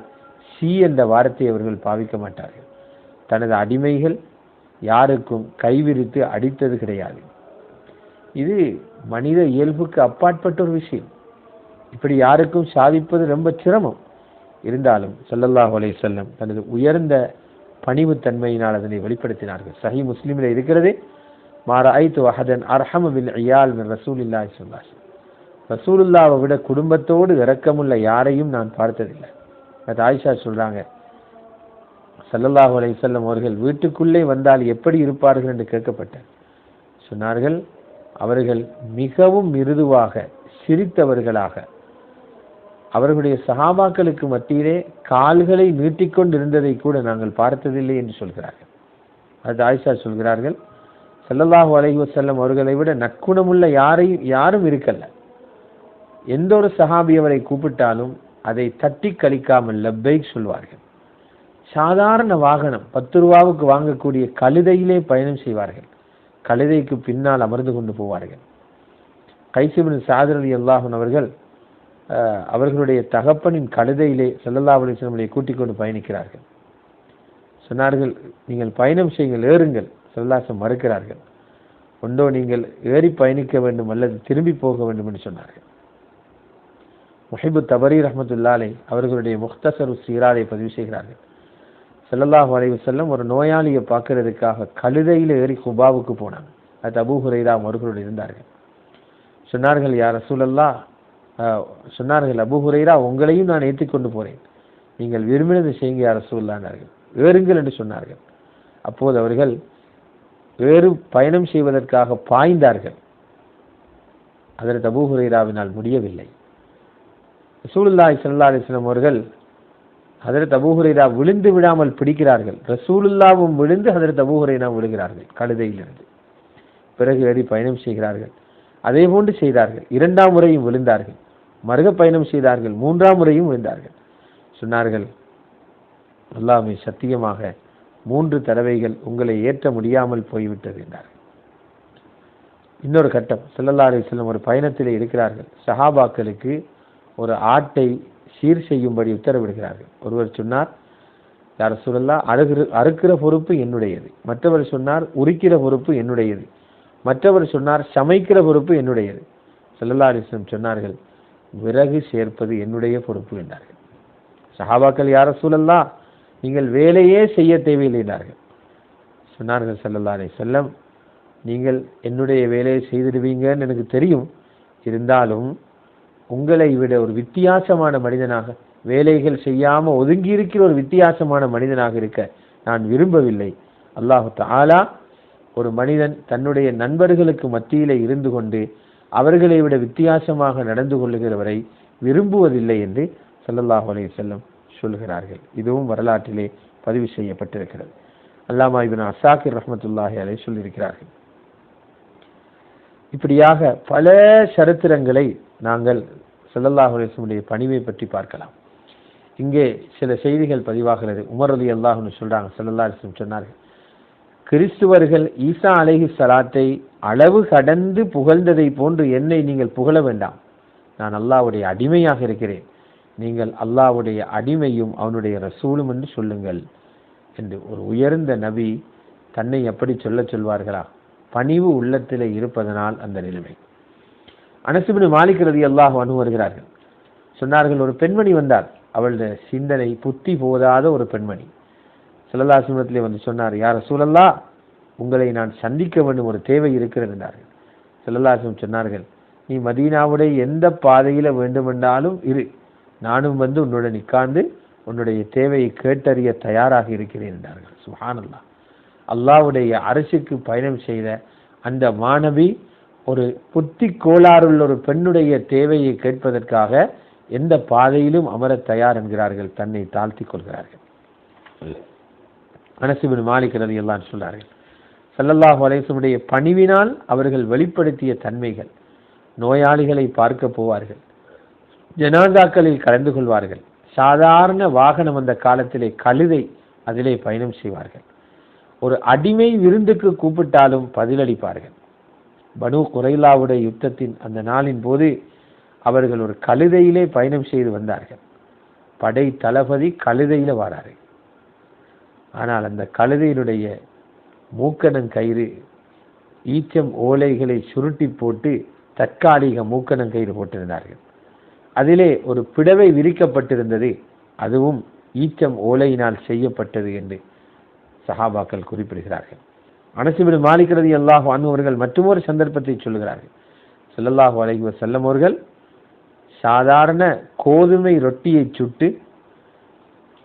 சி என்ற வார்த்தையை அவர்கள் பாவிக்க மாட்டார்கள். தனது அடிமைகள் யாருக்கும் கைவிரித்து அடித்தது கிடையாது. இது மனித இயல்புக்கு அப்பாற்பட்ட ஒரு விஷயம். இப்படி யாருக்கும் சாதிப்பது ரொம்ப சிரமம். இருந்தாலும் ஸல்லல்லாஹு அலைஹி வஸல்லம் தனது உயர்ந்த பணிவுத்தன்மையினால் அதனை வெளிப்படுத்தினார்கள். சஹீஹ் முஸ்லிமில் இருக்கிறது, மா ரஅய்து அஹதன் அர்ஹம பில் இயால் மின் ரசூலில்லாஹி ஸல்லல்லாஹு அலைஹி வஸல்லம். ரசூலுல்லாஹ்வை விட குடும்பத்தோடு இரக்கமுள்ள யாரையும் நான் பார்த்ததில்லை. அது ஆயிஷா சொல்றாங்க, ஸல்லல்லாஹு அலைஹி வஸல்லம் அவர்கள் வீட்டுக்குள்ளே வந்தால் எப்படி இருப்பார்கள் என்று கேட்கப்பட்டார். சொன்னார்கள், அவர்கள் மிகவும் மிருதுவாக சிரித்தவர்களாக, அவர்களுடைய சஹாபாக்களுக்கு மத்தியிலே கால்களை நீட்டிக்கொண்டிருந்ததை கூட நாங்கள் பார்த்ததில்லை என்று சொல்கிறார்கள். அது ஆயிஷா சொல்கிறார்கள், ஸல்லல்லாஹு அலைஹி வஸல்லம் அவர்களை விட நற்குணமுள்ள யாரும் இருக்கல்ல. எந்த ஒரு சஹாபி அவரை கூப்பிட்டாலும் அதை தட்டி கழிக்காமல் லப்பைக் சொல்வார்கள். சாதாரண வாகனம் 10 ரூபாவுக்கு வாங்கக்கூடிய கழுதையிலே பயணம் செய்வார்கள். கழுதைக்கு பின்னால் அமர்ந்து கொண்டு போவார்கள். கைஸ் இப்னு ஸஅத் ரலியல்லாஹு அன்ஹு அவர்கள் அவர்களுடைய தகப்பனின் கழுதையிலே ஸல்லல்லாஹு அலைஹி வஸல்லம் கூட்டிக் கொண்டு பயணிக்கிறார்கள். சொன்னார்கள், நீங்கள் பயணம் செய்யுங்கள், ஏறுங்கள். ஸல்லல்லாஹு அலைஹி வஸல்லம் மறுக்கிறார்கள். ஒன்றோ நீங்கள் ஏறி பயணிக்க வேண்டும் அல்லது திரும்பி போக வேண்டும் என்று சொன்னார்கள். முஹிபு தபரி ரஹ்மத்துல்லாஹி அலைஹி அவர்களுடைய முக்தஸரு சீராரை பதிவு செய்கிறார்கள். ஸல்லல்லாஹு அலைஹி வஸல்லம் ஒரு நோயாளியை பார்க்கறதுக்காக கழுதையில் ஏறி குபாவுக்கு போனாங்க. அது அபூ ஹுரைரா அவர்களோடு இருந்தார்கள். சொன்னார்கள், யா ரசூலல்லாஹ், சொன்னார்கள், அபூ ஹுரைரா உங்களையும் நான் ஏற்றிக்கொண்டு போறேன், நீங்கள் விரும்பினது செய்யுங்க யா ரசூலுல்லாஹ்னார்கள். ஏறுங்கள் என்று சொன்னார்கள். அப்போது அவர்கள் பயணம் செய்வதற்காக பாய்ந்தார்கள். அதற்கு அபூ ஹுரைராவினால் முடியவில்லை. ரசூலுல்லாஹி ஸல்லல்லாஹு அலைஹி வஸல்லம் அவர்கள் ஹஜ்ரத் அபூ ஹுரைரா விழுந்து விடாமல் பிடிக்கிறார்கள். ரசூலுல்லாஹ்வும் விழுந்து ஹஜ்ரத் அபூ ஹுரைரா விழுகிறார்கள் கழுதையிலிருந்து. பிறகு ஏறி பயணம் செய்கிறார்கள். அதே போன்று செய்தார்கள். 2ஆம் முறையும் விழுந்தார்கள். மறுக பயணம் செய்தார்கள். 3ஆம் முறையும் விழுந்தார்கள். சொன்னார்கள், அல்லாஹ்வே சத்தியமாக 3 தடவைகள் உங்களை ஏற்ற முடியாமல் போய்விட்டது என்றார்கள். இன்னொரு கட்டம், ஸல்லல்லாஹு அலைஹி வஸல்லம் ஒரு பயணத்திலே இருக்கிறார்கள். சஹாபாக்களுக்கு ஒரு ஆட்டை சீர் செய்யும்படி உத்தரவிடுகிறார்கள். ஒருவர் சொன்னார், யா ரசூலல்லாஹ், அறுக்கிற பொறுப்பு என்னுடையது. மற்றவர் சொன்னார், உரிக்கிற பொறுப்பு என்னுடையது. மற்றவர் சொன்னார், சமைக்கிற பொறுப்பு என்னுடையது. ஸல்லல்லாஹு அலைஹி வஸல்லம் சொன்னார்கள், விறகு சேர்ப்பது என்னுடைய பொறுப்பு என்றார்கள். சஹாபாக்கள், யா ரசூலல்லாஹ், நீங்கள் வேலையே செய்ய தேவையில்லை என்றார்கள். சொன்னார்கள் ஸல்லல்லாஹு அலைஹி வஸல்லம், நீங்கள் என்னுடைய வேலையை செய்திடுவீங்கன்னு எனக்கு தெரியும். இருந்தாலும் உங்களை விட ஒரு வித்தியாசமான மனிதனாக, வேலைகள் செய்யாம ஒதுங்கி இருக்கிற ஒரு வித்தியாசமான மனிதனாக இருக்க நான் விரும்பவில்லை. அல்லாஹு தஆலா ஒரு மனிதன் தன்னுடைய நண்பர்களுக்கு மத்தியிலே இருந்து கொண்டு அவர்களை விட வித்தியாசமாக நடந்து கொள்ளுகிறவரை விரும்புவதில்லை என்று ஸல்லல்லாஹு அலைஹி வஸல்லம் சொல்கிறார்கள். இதுவும் வரலாற்றிலே பதிவு செய்யப்பட்டிருக்கிறது. அல்லாமா இப்னு அஸாகிர் ரஹ்மத்துல்லாஹி அலைஹி சொல்லியிருக்கிறார்கள். இப்படியாக பல சரித்திரங்களை நாங்கள் ஸல்லல்லாஹு அலைஹி வஸல்லம் பணிவை பற்றி பார்க்கலாம். இங்கே சில செய்திகள் பதிவாகிறது. உமர் ரலியல்லாஹு அன்ஹு சொல்றாங்க, ஸல்லல்லாஹு அலைஹி வஸல்லம் சொன்னார்கள், கிறிஸ்துவர்கள் ஈசா அலைஹி ஸலாத்தை அளவு கடந்து புகழ்ந்ததை போன்று என்னை நீங்கள் புகழ வேண்டாம். நான் அல்லாஹ்வுடைய அடிமையாக இருக்கிறேன், நீங்கள் அல்லாஹ்வுடைய அடிமையும் அவனுடைய ரசூலும் என்று சொல்லுங்கள் என்று ஒரு உயர்ந்த நபி தன்னை எப்படி சொல்வார்களா? பணிவு உள்ளத்திலே இருப்பதனால் அந்த நிலைமை. அனஸ் இப்னு மாலிக் ரலியல்லாஹு அன்ஹு வருகிறார்கள். சொன்னார்கள், ஒரு பெண்மணி வந்தார், அவளுடைய சிந்தனை புத்தி போதாத ஒரு பெண்மணி. ஸல்லல்லாஹு அலைஹி வஸல்லம் வந்து சொன்னார், யா ரசூலல்லாஹ், உங்களை நான் சந்திக்க வேண்டும், ஒரு தேவை இருக்கிறது என்றார்கள். ஸல்லல்லாஹு அலைஹி வஸல்லம் சொன்னார்கள், நீ மதீனாவுடைய எந்த பாதையில வேண்டுமென்றாலும் இரு, நானும் வந்து உன்னுடன் உட்கார்ந்து உன்னுடைய தேவையை கேட்டறிய தயாராக இருக்கிறேன் என்றார்கள். சுப்ஹானல்லாஹ். அல்லாஹ்வுடைய அரசுக்கு பயணம் செய்த அந்த மாணவி ஒரு புத்தி கோளாறுள்ள ஒரு பெண்ணுடைய தேவையை கேட்பதற்காக எந்த பாதையிலும் அமர தயார் என்கிறார்கள், தன்னை தாழ்த்திக் கொள்கிறார்கள். அனஸ் இப்னு மாலிக் ரலியல்லாஹு அன்ஹு சொல்றார்கள், ஸல்லல்லாஹு அலைஹி வஸல்லம் பணிவினால் அவர்கள் வெளிப்படுத்திய தன்மைகள். நோயாளிகளை பார்க்க போவார்கள், ஜனாசாக்களில் கலந்து கொள்வார்கள், சாதாரண வாகனம் அந்த காலத்திலே கழுதை, அதிலே பயணம் செய்வார்கள். ஒரு அடிமை விருந்துக்கு கூப்பிட்டாலும் பதிலளிப்பார்கள். பனு குரைலாவுடைய யுத்தத்தின் அந்த நாளின் போது அவர்கள் ஒரு கழுதையிலே பயணம் செய்து வந்தார்கள். படை தளபதி கழுதையில வராரு. ஆனால் அந்த கழுதையினுடைய மூக்கணங்கயிறு ஈச்சம் ஓலைகளை சுருட்டி போட்டு தற்காலிக மூக்கணங்கயிறு போட்டிருந்தார்கள். அதிலே ஒரு பிடவை விரிக்கப்பட்டிருந்தது, அதுவும் ஈச்சம் ஓலையினால் செய்யப்பட்டது என்று சஹாபாக்கள் குறிப்பிடுகிறார்கள். அனஸ் இப்னு மாலிக் ரலியல்லாஹு அன்ஹு அவர்கள் மற்றொரு சந்தர்ப்பத்தை சொல்லுகிறார்கள். ஸல்லல்லாஹு அலைஹி வஸல்லம் அவர்கள் சாதாரண கோதுமை ரொட்டியை சுட்டு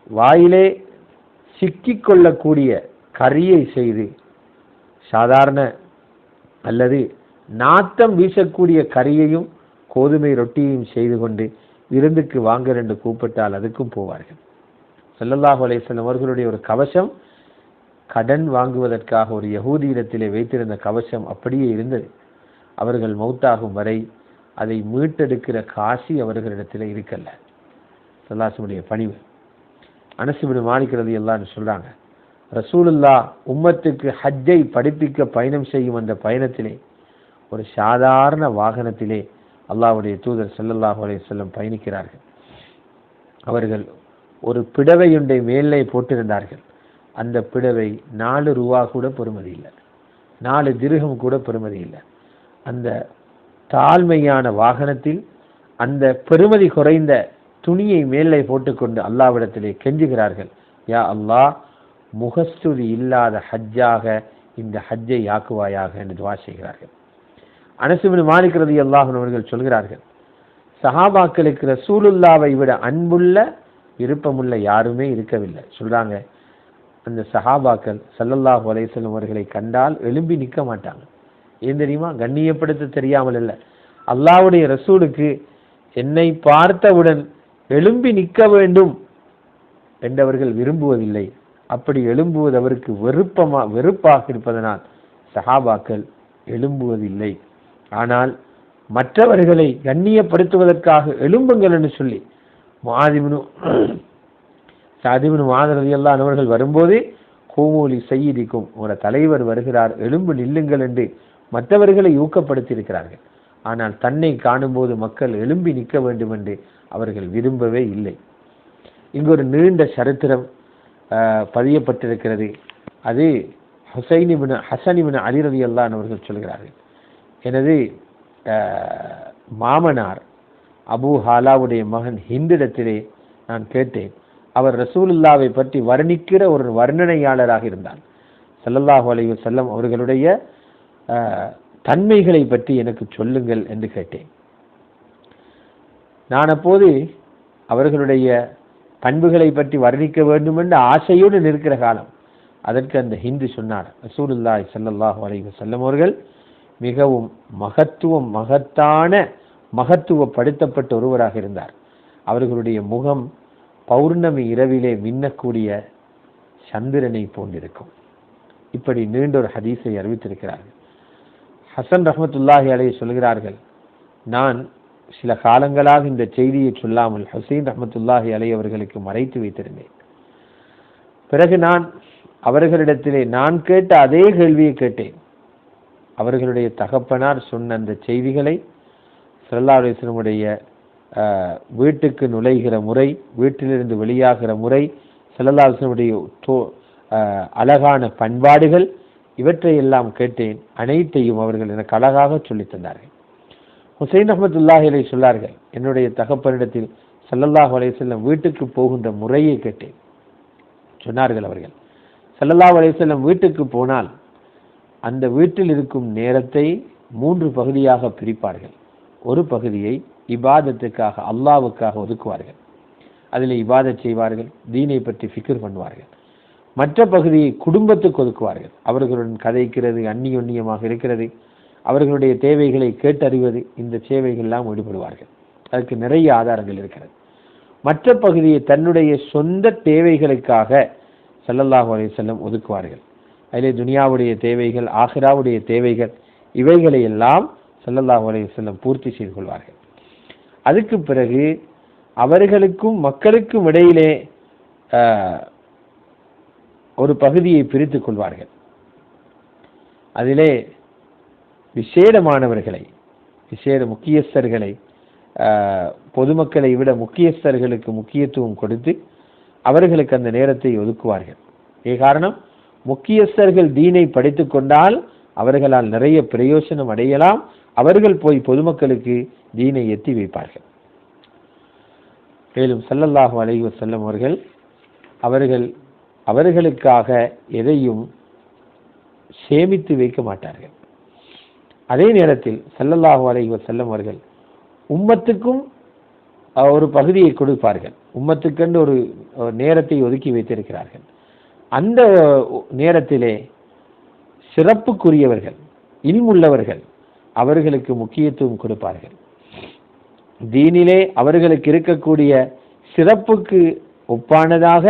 வாயிலே சிக்கிக் கொள்ளக்கூடிய கறியை செய்து, சாதாரண அல்லது நாத்தம் வீசக்கூடிய கறியையும் கோதுமை ரொட்டியையும் செய்து கொண்டு விருந்துக்கு வாங்க என்று கூப்பிட்டால் அதுக்கும் போவார்கள். ஸல்லல்லாஹு அலைஹி வஸல்லம் அவர்களுடைய ஒரு கவசம், கடன் வாங்குவதற்காக ஒரு யகூதியிடத்திலே வைத்திருந்த கவசம் அப்படியே இருந்தது. அவர்கள் மௌத்தாகும் வரை அதை மீட்டெடுக்கிற காசி அவர்களிடத்தில் இருக்கல்ல. ஸல்லல்லாஹு பணிவு. அனஸ் இப்னு மாலிக் ரலியல்லாஹு அன்ஹு சொல்றாங்க, ரசூலுல்லாஹ் உம்மத்துக்கு ஹஜ்ஜை படிப்பிக்க பயணம் செய்யும் அந்த பயணத்திலே ஒரு சாதாரண வாகனத்திலே அல்லாஹ்வுடைய தூதர் ஸல்லல்லாஹு அலைஹி வஸல்லம் பயணிக்கிறார்கள். அவர்கள் ஒரு பிடவையுண்டை மேலே போட்டிருந்தார்கள். அந்த பிடவை 4 ரூபா கூட பெறுமதி இல்லை, 4 திர்ஹம் கூட பெறுமதி இல்லை. அந்த தாழ்மையான வாகனத்தில் அந்த பெறுமதி குறைந்த துணியை மேலே போட்டுக்கொண்டு அல்லாஹ்விடத்திலே கெஞ்சுகிறார்கள், யா அல்லாஹ், முகஸ்துதி இல்லாத ஹஜ்ஜாக இந்த ஹஜ்ஜை ஆக்குவாயாக என்று துஆ செய்கிறார்கள். அனஸ் இப்னு மாலிக் ரலியல்லாஹு அன்ஹு அவர்கள் சொல்கிறார்கள், சஹாபாக்களுக்கு ரசூலுல்லாவை விட அன்புள்ள விருப்பமுள்ள யாருமே இருக்கவில்லை. சொல்றாங்க, அந்த சஹாபாக்கள் ஸல்லல்லாஹு அலைஹி வஸல்லம் அவர்களை கண்டால் எழும்பி நிற்க மாட்டாங்க. ஏன் தெரியுமா? கண்ணியப்படுத்த தெரியாமல் இல்லை, அல்லாஹ்வுடைய ரசூலுக்கு என்னை பார்த்தவுடன் எழும்பி நிற்க வேண்டும் என்றவர்கள் விரும்புவதில்லை. அப்படி எழும்புவது அவருக்கு வெறுப்பாக இருப்பதனால் சஹாபாக்கள் எழும்புவதில்லை. ஆனால் மற்றவர்களை கண்ணியப்படுத்துவதற்காக எழும்புங்கள் என்று சொல்லி சஅத் இப்னு முஆத் ரலியல்லாஹு அன்ஹு அவர்கள் வரும்போது, கூமூலி சய்யிதிக்கும், உங்களோட தலைவர் வருகிறார், எழும்பு நில்லுங்கள் என்று மற்றவர்களை ஊக்கப்படுத்தி இருக்கிறார்கள். ஆனால் தன்னை காணும்போது மக்கள் எழும்பி நிற்க வேண்டும் என்று அவர்கள் விரும்பவே இல்லை. இங்கு ஒரு நீண்ட சரித்திரம் பதியப்பட்டிருக்கிறது. அது ஹசன் இப்னு அலி ரலியல்லாஹு அன்ஹு அவர்கள் சொல்கிறார்கள், எனது மாமனார் அபூ ஹாலாவுடைய மகன் ஹிந்திடத்திலே நான் கேட்டேன், அவர் ரசூலுல்லாவை பற்றி வர்ணிக்கிற ஒரு வர்ணனையாளராக இருந்தார். ஸல்லல்லாஹு அலைஹி வஸல்லம் அவர்களுடைய தன்மைகளை பற்றி எனக்கு சொல்லுங்கள் என்று கேட்டேன். நான் அப்போது அவர்களுடைய பண்புகளை பற்றி வர்ணிக்க வேண்டும் என்ற ஆசையோடு நிற்கிற காலம். அதற்கு அந்த ஹிந்து சொன்னார், ரசூலுல்லாஹி ஸல்லல்லாஹு அலைஹி வஸல்லம் அவர்கள் மிகவும் மகத்துவப்படுத்தப்பட்ட ஒருவராக இருந்தார். அவர்களுடைய முகம் பௌர்ணமி இரவிலே மின்னக்கூடிய சந்திரனை போன்றிருக்கும். இப்படி நீண்ட ஒரு ஹதீஸை அறிவித்திருக்கிறார்கள். ஹசன் ரஹ்மத்துல்லாஹி அலைஹி சொல்கிறார்கள், நான் சில காலங்களாக இந்த செய்தியை சொல்லாமல் ஹுசைன் ரஹ்மத்துல்லாஹி அலைஹி அவர்களுக்கு மறைத்து வைத்திருந்தேன். பிறகு நான் அவர்களிடத்திலே நான் கேட்ட அதே கேள்வியை கேட்டேன். அவர்களுடைய தகப்பனார் சொன்ன அந்த செய்திகளை ஸல்லல்லாஹு அலைஹி வஸல்லம் வீட்டுக்கு நுழைகிற முறை, வீட்டிலிருந்து வெளியாகிற முறை, ஸல்லல்லாஹு அலைஹி வஸல்லம் அழகான பண்பாடுகள், இவற்றை எல்லாம் கேட்டேன். அனைத்தையும் அவர்கள் எனக்கு அழகாக சொல்லித் தந்தார்கள். ஹுசைன் ரஹ்மத்துல்லாஹி அலைஹி சொன்னார்கள், என்னுடைய தகப்பனிடத்தில் ஸல்லல்லாஹு அலைஹி வஸல்லம் வீட்டுக்கு போகின்ற முறையை கேட்டேன். சொன்னார்கள் அவர்கள், ஸல்லல்லாஹு அலைஹி வஸல்லம் வீட்டுக்கு போனால் அந்த வீட்டில் இருக்கும் நேரத்தை 3 பகுதியாக பிரிப்பார்கள். ஒரு பகுதியை இபாதத்துக்காக, அல்லாஹ்வுக்காக ஒதுக்குவார்கள். அதில் இபாதத் செய்வார்கள், தீனை பற்றி ஃபிக்ர் பண்ணுவார்கள். மற்ற பகுதியை குடும்பத்துக்கு ஒதுக்குவார்கள். அவர்களுடன் கதைக்கிறது, அந்நியோன்யமாக இருக்கிறது, அவர்களுடைய தேவைகளை கேட்டறிவது, இந்த சேவைகள்லாம் ஈடுபடுவார்கள். அதற்கு நிறைய ஆதாரங்கள் இருக்கிறது. மற்ற பகுதியை தன்னுடைய சொந்த தேவைகளுக்காக ஸல்லல்லாஹு அலைஹி வஸல்லம் ஒதுக்குவார்கள். அதிலே துனியாவுடைய தேவைகள், ஆகிராவுடைய தேவைகள், இவைகளை எல்லாம் ஸல்லல்லாஹு அலைஹி வஸல்லம் பூர்த்தி செய்து கொள்வார்கள். அதுக்கு பிறகு அவர்களுக்கும் மக்களுக்கும் இடையிலே ஒரு பகுதியை பிரித்துக் கொள்வார்கள். அதிலே விசேடமானவர்களை, முக்கியஸ்தர்களை, பொதுமக்களை விட முக்கியஸ்தர்களுக்கு முக்கியத்துவம் கொடுத்து அவர்களுக்கு அந்த நேரத்தை ஒதுக்குவார்கள். காரணம், முக்கியஸ்தர்கள் தீனை படித்துக் கொண்டால் அவர்களால் நிறைய பிரயோசனம் அடையலாம். அவர்கள் போய் பொதுமக்களுக்கு தீனை எத்தி வைப்பார்கள். மேலும் ஸல்லல்லாஹு அலைஹி வஸல்லம் அவர்களுக்காக எதையும் சேமித்து வைக்க மாட்டார்கள். அதே நேரத்தில் ஸல்லல்லாஹு அலைஹி வஸல்லம் அவர்கள் உம்மத்துக்கும் ஒரு பகுதியை கொடுப்பார்கள். உம்மத்துக்கென்று ஒரு நேரத்தை ஒதுக்கி வைத்திருக்கிறார்கள். அந்த நேரத்திலே சிறப்புக்குரியவர்கள், இல்முள்ளவர்கள், அவர்களுக்கு முக்கியத்துவம் கொடுப்பார்கள். தீனிலே அவர்களுக்கு இருக்கக்கூடிய சிறப்புக்கு ஒப்பானதாக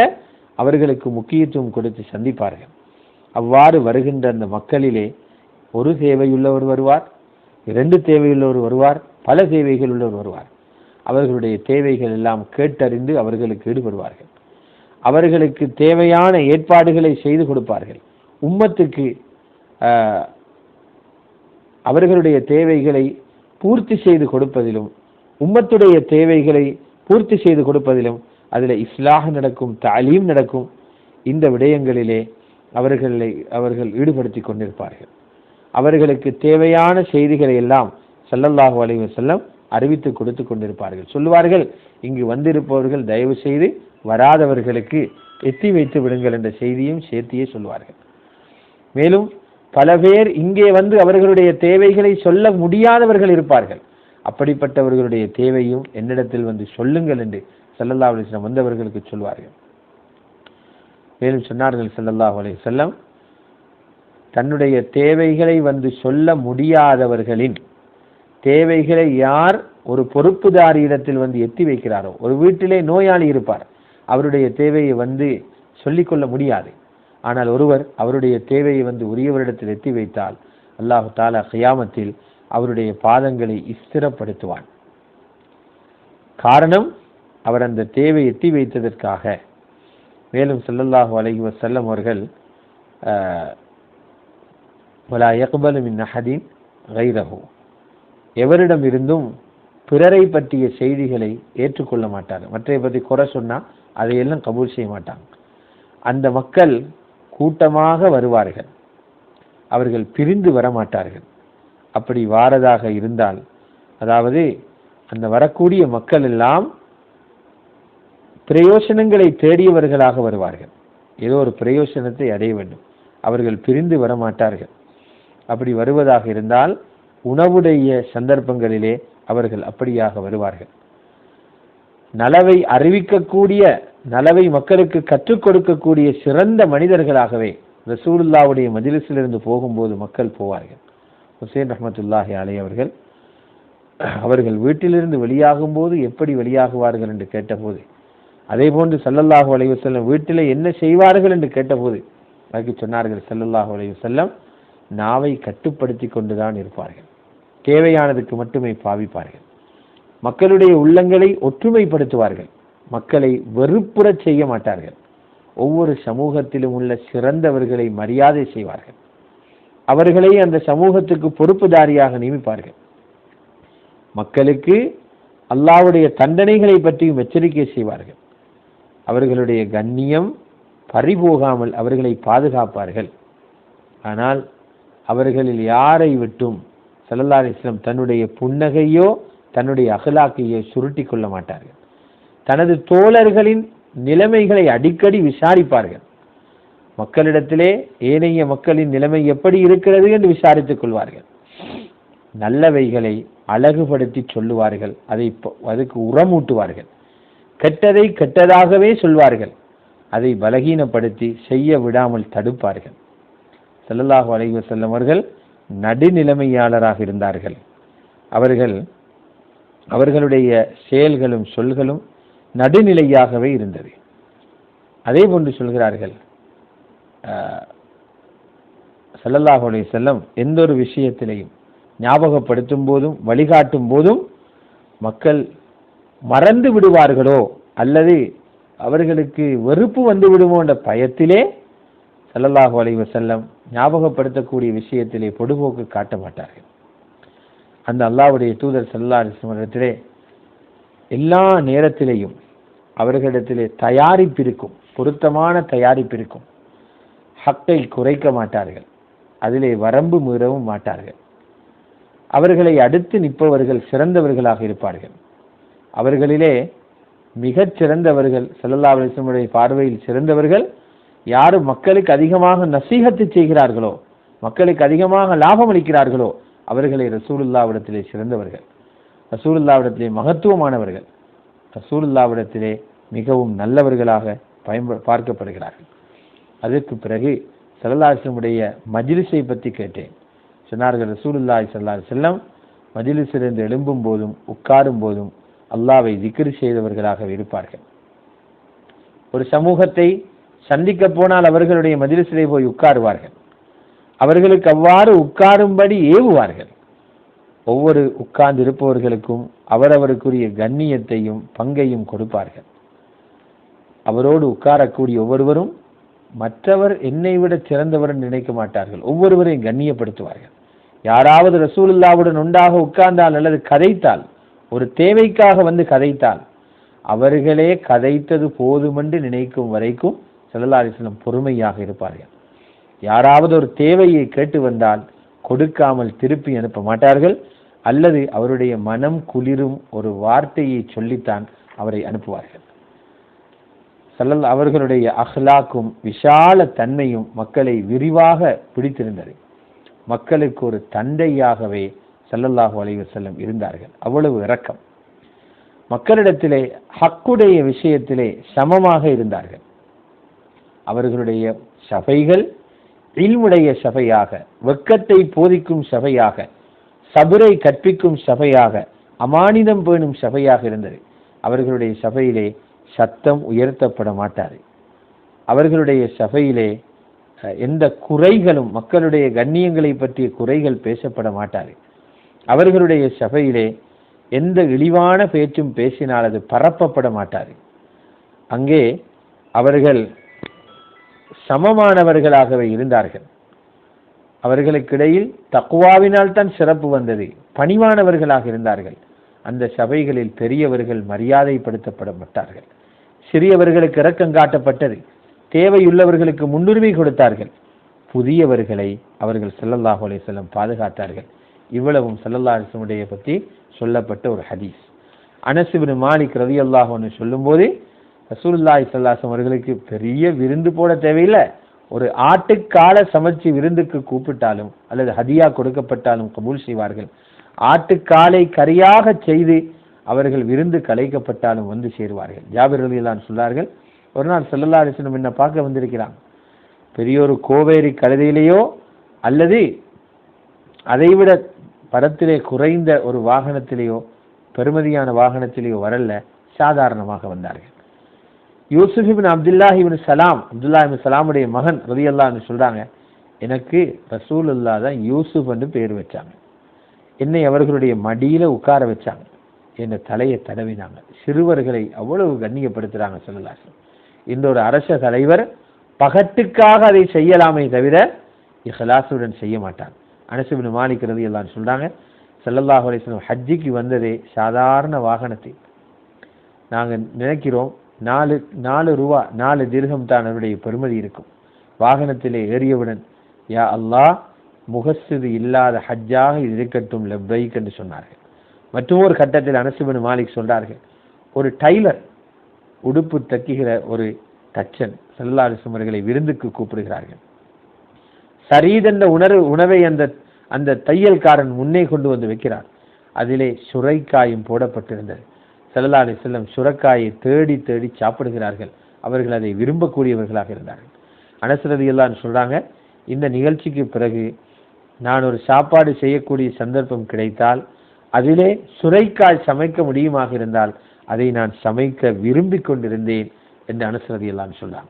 அவர்களுக்கு முக்கியத்துவம் கொடுத்து சந்திப்பார்கள். அவ்வாறு வருகின்ற அந்த மக்களிலே ஒரு தேவையுள்ளவர் வருவார், 2 தேவையுள்ளவர் வருவார், பல தேவைகள் உள்ளவர் வருவார். அவர்களுடைய தேவைகள் எல்லாம் கேட்டறிந்து அவர்களுக்கு ஈடுபடுவார்கள். அவர்களுக்கு தேவையான ஏற்பாடுகளை செய்து கொடுப்பார்கள். உம்மத்துக்கு அவர்களுடைய தேவைகளை பூர்த்தி செய்து கொடுப்பதிலும், உம்மத்துடைய தேவைகளை பூர்த்தி செய்து கொடுப்பதிலும் அதில் இஸ்லாஹ் நடக்கும், தலீம் நடக்கும். இந்த விடயங்களிலே அவர்கள் ஈடுபடுத்தி கொண்டிருப்பார்கள். அவர்களுக்கு தேவையான செய்திகளை எல்லாம் ஸல்லல்லாஹு அலைஹி வஸல்லம் அறிவித்து கொடுத்து கொண்டிருப்பார்கள். சொல்லுவார்கள், இங்கு வந்திருப்பவர்கள் தயவு செய்து வராதவர்களுக்கு எத்தி வைத்து விடுங்கள் என்ற செய்தியும் சேர்த்தியே சொல்வார்கள். மேலும் பல பேர் இங்கே வந்து அவர்களுடைய தேவைகளை சொல்ல முடியாதவர்கள் இருப்பார்கள். அப்படிப்பட்டவர்களுடைய தேவையும் என்னிடத்தில் வந்து சொல்லுங்கள் என்று ஸல்லல்லாஹு அலைஹி வஸல்லம் வந்தவர்களுக்கு சொல்வார்கள். மேலும் சொன்னார்கள் ஸல்லல்லாஹு அலைஹி வஸல்லம், தன்னுடைய தேவைகளை வந்து சொல்ல முடியாதவர்களின் தேவைகளை யார் ஒரு பொறுப்புதாரி இடத்தில் வந்து எத்தி வைக்கிறாரோ, ஒரு வீட்டிலே நோயாளி இருப்பார், அவருடைய தேவையை வந்து சொல்லிக்கொள்ள முடியாது. ஆனால் ஒருவர் அவருடைய தேவையை வந்து உரியவரிடத்தில் எத்தி வைத்தால் அல்லாஹ் தஆலா கியாமத்தில் அவருடைய பாதங்களை ஸ்திரப்படுத்துவான். காரணம், அவர் அந்த தேவை எத்தி வைத்ததற்காக. மேலும் ஸல்லல்லாஹு அலைஹி வஸல்லம் அவர்கள் வலா யக்பலு மின் அஹதின் கைரஹு, எவரிடம் இருந்தும் பிறரை பற்றிய செய்திகளை ஏற்றுக்கொள்ள மாட்டார். மற்றை பற்றி குறை சொன்னால் அதையெல்லாம் கபூல் செய்ய மாட்டாங்க. அந்த மக்கள் கூட்டமாக வருவார்கள், அவர்கள் பிரிந்து வரமாட்டார்கள். அப்படி வாரதாக இருந்தால், அதாவது அந்த வரக்கூடிய மக்கள் எல்லாம் பிரயோசனங்களை தேடியவர்களாக வருவார்கள். ஏதோ ஒரு பிரயோசனத்தை அடைய வேண்டும். அவர்கள் பிரிந்து வரமாட்டார்கள். அப்படி வருவதாக இருந்தால் உணவுடைய சந்தர்ப்பங்களிலே அவர்கள் அப்படியாக வருவார்கள். நலவை அறிவிக்கக்கூடிய, நலவை மக்களுக்கு கற்றுக் கொடுக்கக்கூடிய சிறந்த மனிதர்களாகவே ரசூலுல்லாஹ்வுடைய மஜ்லிஸிலிருந்து போகும்போது மக்கள் போவார்கள். ஹுசைன் ரஹ்மத்துல்லாஹி அலைஹி அவர்கள் வீட்டிலிருந்து வெளியாகும் போது எப்படி வெளியாகுவார்கள் என்று கேட்டபோது, அதே போன்று ஸல்லல்லாஹு அலைஹி வஸல்லம் வீட்டிலே என்ன செய்வார்கள் என்று கேட்டபோது அதுக்கு சொன்னார்கள் ஸல்லல்லாஹு அலைஹி வஸல்லம், நாவை கட்டுப்படுத்தி கொண்டுதான் இருப்பார்கள், தேவையானதுக்கு மட்டுமே பாவிப்பார்கள், மக்களுடைய உள்ளங்களை ஒற்றுமைப்படுத்துவார்கள், மக்களை வெறுப்புறச் செய்ய மாட்டார்கள். ஒவ்வொரு சமூகத்திலும் உள்ள சிறந்தவர்களை மரியாதை செய்வார்கள். அவர்களை அந்த சமூகத்துக்கு பொறுப்புதாரியாக நியமிப்பார்கள். மக்களுக்கு அல்லாஹ்வுடைய தண்டனைகளை பற்றியும் எச்சரிக்கை செய்வார்கள். அவர்களுடைய கண்ணியம் பறிபோகாமல் அவர்களை பாதுகாப்பார்கள். ஆனால் அவர்களில் யாரை விட்டும் ஸல்லல்லாஹு அலைஹி வஸல்லம் தன்னுடைய புன்னகையோ தன்னுடைய அகலாக்கையோ சுருட்டி கொள்ள மாட்டார்கள். தனது தோழர்களின் நிலைமைகளை அடிக்கடி விசாரிப்பார்கள். மக்களிடத்திலே ஏனைய மக்களின் நிலைமை எப்படி இருக்கிறது என்று விசாரித்துக் கொள்வார்கள். நல்லவைகளை அழகுபடுத்தி சொல்லுவார்கள், அதுக்கு உரமூட்டுவார்கள். கெட்டதை கெட்டதாகவே சொல்வார்கள், அதை பலகீனப்படுத்தி செய்ய விடாமல் தடுப்பார்கள். ஸல்லல்லாஹு அலைஹி வஸல்லம் அவர்கள் நடுநிலைமையாளராக இருந்தார்கள். அவர்களுடைய செயல்களும் சொல்களும் நடுநிலையாகவே இருந்தது. அதே போன்று சொல்கிறார்கள், ஸல்லல்லாஹு அலைஹி வஸல்லம் எந்த ஒரு விஷயத்திலையும் ஞாபகப்படுத்தும் போதும் வழிகாட்டும் போதும் மக்கள் மறந்து விடுவார்களோ அல்லது அவர்களுக்கு வெறுப்பு வந்து விடுமோ என்ற பயத்திலே ஸல்லல்லாஹு அலைஹி வஸல்லம் ஞாபகப்படுத்தக்கூடிய விஷயத்திலே பொடுபோக்கு காட்ட மாட்டார்கள். அந்த அல்லாஹ்வுடைய தூதர் ஸல்லல்லாஹு அலைஹி வஸல்லம் இடத்திலே எல்லா நேரத்திலேயும் அவர்களிடத்திலே தயாரிப்பு இருக்கும், பொருத்தமான தயாரிப்பு இருக்கும். ஹக்கை குறைக்க மாட்டார்கள், அதிலே வரம்பு மீறவும் மாட்டார்கள். அவர்களை அடுத்து நிற்பவர்கள் சிறந்தவர்களாக இருப்பார்கள். அவர்களிலே மிகச் சிறந்தவர்கள் ஸல்லல்லாஹு அலைஹி வஸல்லம் பார்வையில் சிறந்தவர்கள் யாரு மக்களுக்கு அதிகமாக நசீஹத்து செய்கிறார்களோ, மக்களுக்கு அதிகமாக லாபம் அளிக்கிறார்களோ அவர்களை ரசூலுல்லாஹ்விடத்திலே சிறந்தவர்கள், ரசூலுல்லாஹ்விடத்திலே மகத்துவமானவர்கள், ரசூலுல்லாஹ்விடத்திலே மிகவும் நல்லவர்களாக பார்க்கப்படுகிறார்கள். அதற்கு பிறகு ஸல்லல்லாஹு அலைஹி வஸல்லம் மஜ்லிஸை பற்றி கேட்டேன். சொன்னார்கள், ரசூலுல்லாஹி ஸல்லல்லாஹு அலைஹி வஸல்லம் மஜ்லிஸிலிருந்து எழும்பும் போதும் உட்காரும் போதும் அல்லாஹ்வை திக்ர் செய்தவர்களாக இருப்பார்கள். ஒரு சமூகத்தை சந்திக்க போனால் அவர்களுடைய மஜ்லிஸிலே போய் உட்காருவார்கள். அவர்களுக்கு அவ்வாறு உட்காரும்படி ஏவுவார்கள். ஒவ்வொரு உட்கார்ந்து இருப்பவர்களுக்கும் அவரவருக்குரிய கண்ணியத்தையும் பங்கையும் கொடுப்பார்கள். அவரோடு உட்காரக்கூடிய ஒவ்வொருவரும் மற்றவர் என்னை விட சிறந்தவர் நினைக்க மாட்டார்கள், ஒவ்வொருவரையும் கண்ணியப்படுத்துவார்கள். யாராவது ரசூலுல்லாஹ்வுடன் ஒன்றாக உட்கார்ந்தால் அல்லது கதைத்தால், ஒரு தேவைக்காக வந்து கதைத்தால், அவர்களே கதைத்தது போதுமென்று நினைக்கும் வரைக்கும் ஸல்லல்லாஹு அலைஹி வஸல்லம் பொறுமையாக இருப்பார்கள். யாராவது ஒரு தேவையை கேட்டு வந்தால் கொடுக்காமல் திருப்பி அனுப்ப மாட்டார்கள், அல்லது அவருடைய மனம் குளிரும் ஒரு வார்த்தையை சொல்லித்தான் அவரை அனுப்புவார்கள். அவர்களுடைய அஹ்லாக்கும் விஷால தன்மையும் மக்களை விரிவாக பிடித்திருந்தது. மக்களுக்கு ஒரு தந்தையாகவே ஸல்லல்லாஹு அலைஹி வஸல்லம் இருந்தார்கள். அவ்வளவு இரக்கம். மக்களிடத்திலே ஹக்குடைய விஷயத்திலே சமமாக இருந்தார்கள். அவர்களுடைய சபைகள் இல்முடைய சபையாக, வெட்கத்தை போதிக்கும் சபையாக, சபரை கற்பிக்கும் சபையாக, அமானிதம் பேணும் சபையாக இருந்தது. அவர்களுடைய சபையிலே சத்தம் உயர்த்தப்பட மாட்டாது. அவர்களுடைய சபையிலே எந்த குறைகளும், மக்களுடைய கண்ணியங்களை பற்றிய குறைகள் பேசப்பட மாட்டாது. அவர்களுடைய சபையிலே எந்த இழிவான பேச்சும் பேசினால் அது பரப்பப்பட மாட்டாது. அங்கே அவர்கள் சமமானவர்களாகவே இருந்தார்கள். அவர்களுக்கிடையில் தக்வாவினால் தான் சிறப்பு வந்தது. பணிவானவர்களாக இருந்தார்கள். அந்த சபைகளில் பெரியவர்கள் மரியாதைப்படுத்தப்பட மாட்டார்கள். சிறியவர்களுக்கு இரக்கம் காட்டப்பட்டது. தேவையுள்ளவர்களுக்கு முன்னுரிமை கொடுத்தார்கள். புதியவர்களை அவர்கள் ஸல்லல்லாஹு அலைஹி வஸல்லம் பாதுகாத்தார்கள். இவ்வளவும் ஸல்லல்லாஹு அலைஹி வஸல்லம் பற்றி சொல்லப்பட்ட ஒரு ஹதீஸ். அனஸ் இப்னு மாலிக் ரலியல்லாஹு அன்ஹு சொல்லும்போது, ரசூலுல்லாஹி ஸல்லல்லாஹு அலைஹி வஸல்லம் அவர்களுக்கு பெரிய விருந்து போட தேவையில்லை. ஒரு ஆட்டுக்கால சமைச்சு விருந்துக்கு கூப்பிட்டாலும் அல்லது ஹதியா கொடுக்கப்பட்டாலும் கபூல் செய்வார்கள். ஆட்டுக்காலை கரியாக செய்து அவர்கள் விருந்து கலைக்கப்பட்டாலும் வந்து சேருவார்கள். ஜாபிர் ரலியல்லாஹு அன்ஹு சொல்றார்கள், ஒரு நாள் ஸல்லல்லாஹு அலைஹி வஸல்லம் என்ன பார்க்க வந்திருக்கிறாங்க. பெரியோரு கோவேரி கழுதையிலேயோ அல்லது அதைவிட பரத்திலே குறைந்த ஒரு வாகனத்திலேயோ பெருமதியான வாகனத்திலேயோ வரல, சாதாரணமாக வந்தார்கள். யூசுப் இப்னு அப்துல்லாஹ் இப்னு சலாம், அப்துல்லாஹ் இப்னு சலாமுடைய மகன் ரலியல்லாஹு அன்ஹு சொல்றாங்க, எனக்கு ரசூலுல்லாஹ் தான் யூசுப் என்று பேர் வச்சாங்க. என்னை அவர்களுடைய மடியில உட்கார வச்சாங்க. என் தலையை தடவினாங்க. சிறுவர்களை அவ்வளவு கண்ணியப்படுத்துறாங்க ஸல்லல்லாஹு அலைஹி வஸல்லம். இந்த ஒரு அரச தலைவர் பகட்டுக்காக அதை செய்யலாமே தவிர இஹ்லாசுடன் செய்ய மாட்டார். அனஸ் இப்னு மாலிக் ரலியல்லாஹு அன்ஹு சொல்றாங்க, ஸல்லல்லாஹு அலைஹி வஸல்லம் ஹஜ்ஜிக்கு வந்ததே சாதாரண வாகனத்தில். நாங்கள் நினைக்கிறோம் 4 ரூபா 4 திர்ஹம் தான் அவருடைய பெருமதி இருக்கும். வாகனத்திலே ஏறியவுடன் யா அல்லாஹ் முகஸ்ஸது இல்லாத ஹஜ்ஜாக இது இருக்கட்டும் லப்பைக் என்று சொன்னார்கள். மற்றும் ஒரு கட்டத்தில் அனஸ் இப்னு மாலிக் சொல்றார்கள், ஒரு டைலர் உடுப்பு தைக்குகிற ஒரு தச்சன் ஸல்லல்லாஹு அலைஹி வஸல்லம் அவர்களை விருந்துக்கு கூப்பிடுகிறார்கள். சரீத் என்ற உணவை அந்த தையல்காரன் முன்னே கொண்டு வந்து வைக்கிறார். அதிலே சுரைக்காயும் போடப்பட்டிருந்தது. ஸல்லல்லாஹு அலைஹி வஸல்லம் சுரைக்காயை தேடி தேடி சாப்பிடுகிறார்கள். அவர்கள் அதை விரும்பக்கூடியவர்களாக இருந்தார்கள். அனஸ் ரலியல்லாஹு அன்ஹு சொல்றாங்க, இந்த நிகழ்ச்சிக்கு பிறகு நான் ஒரு சாப்பாடு செய்யக்கூடிய சந்தர்ப்பம் கிடைத்தால் அதிலே சுரைக்காய் சமைக்க முடியுமாக இருந்தால் அதை நான் சமைக்க விரும்பி கொண்டிருந்தேன் என்று அனஸ் ரலியல்லாஹு அன்ஹு சொல்றாங்க.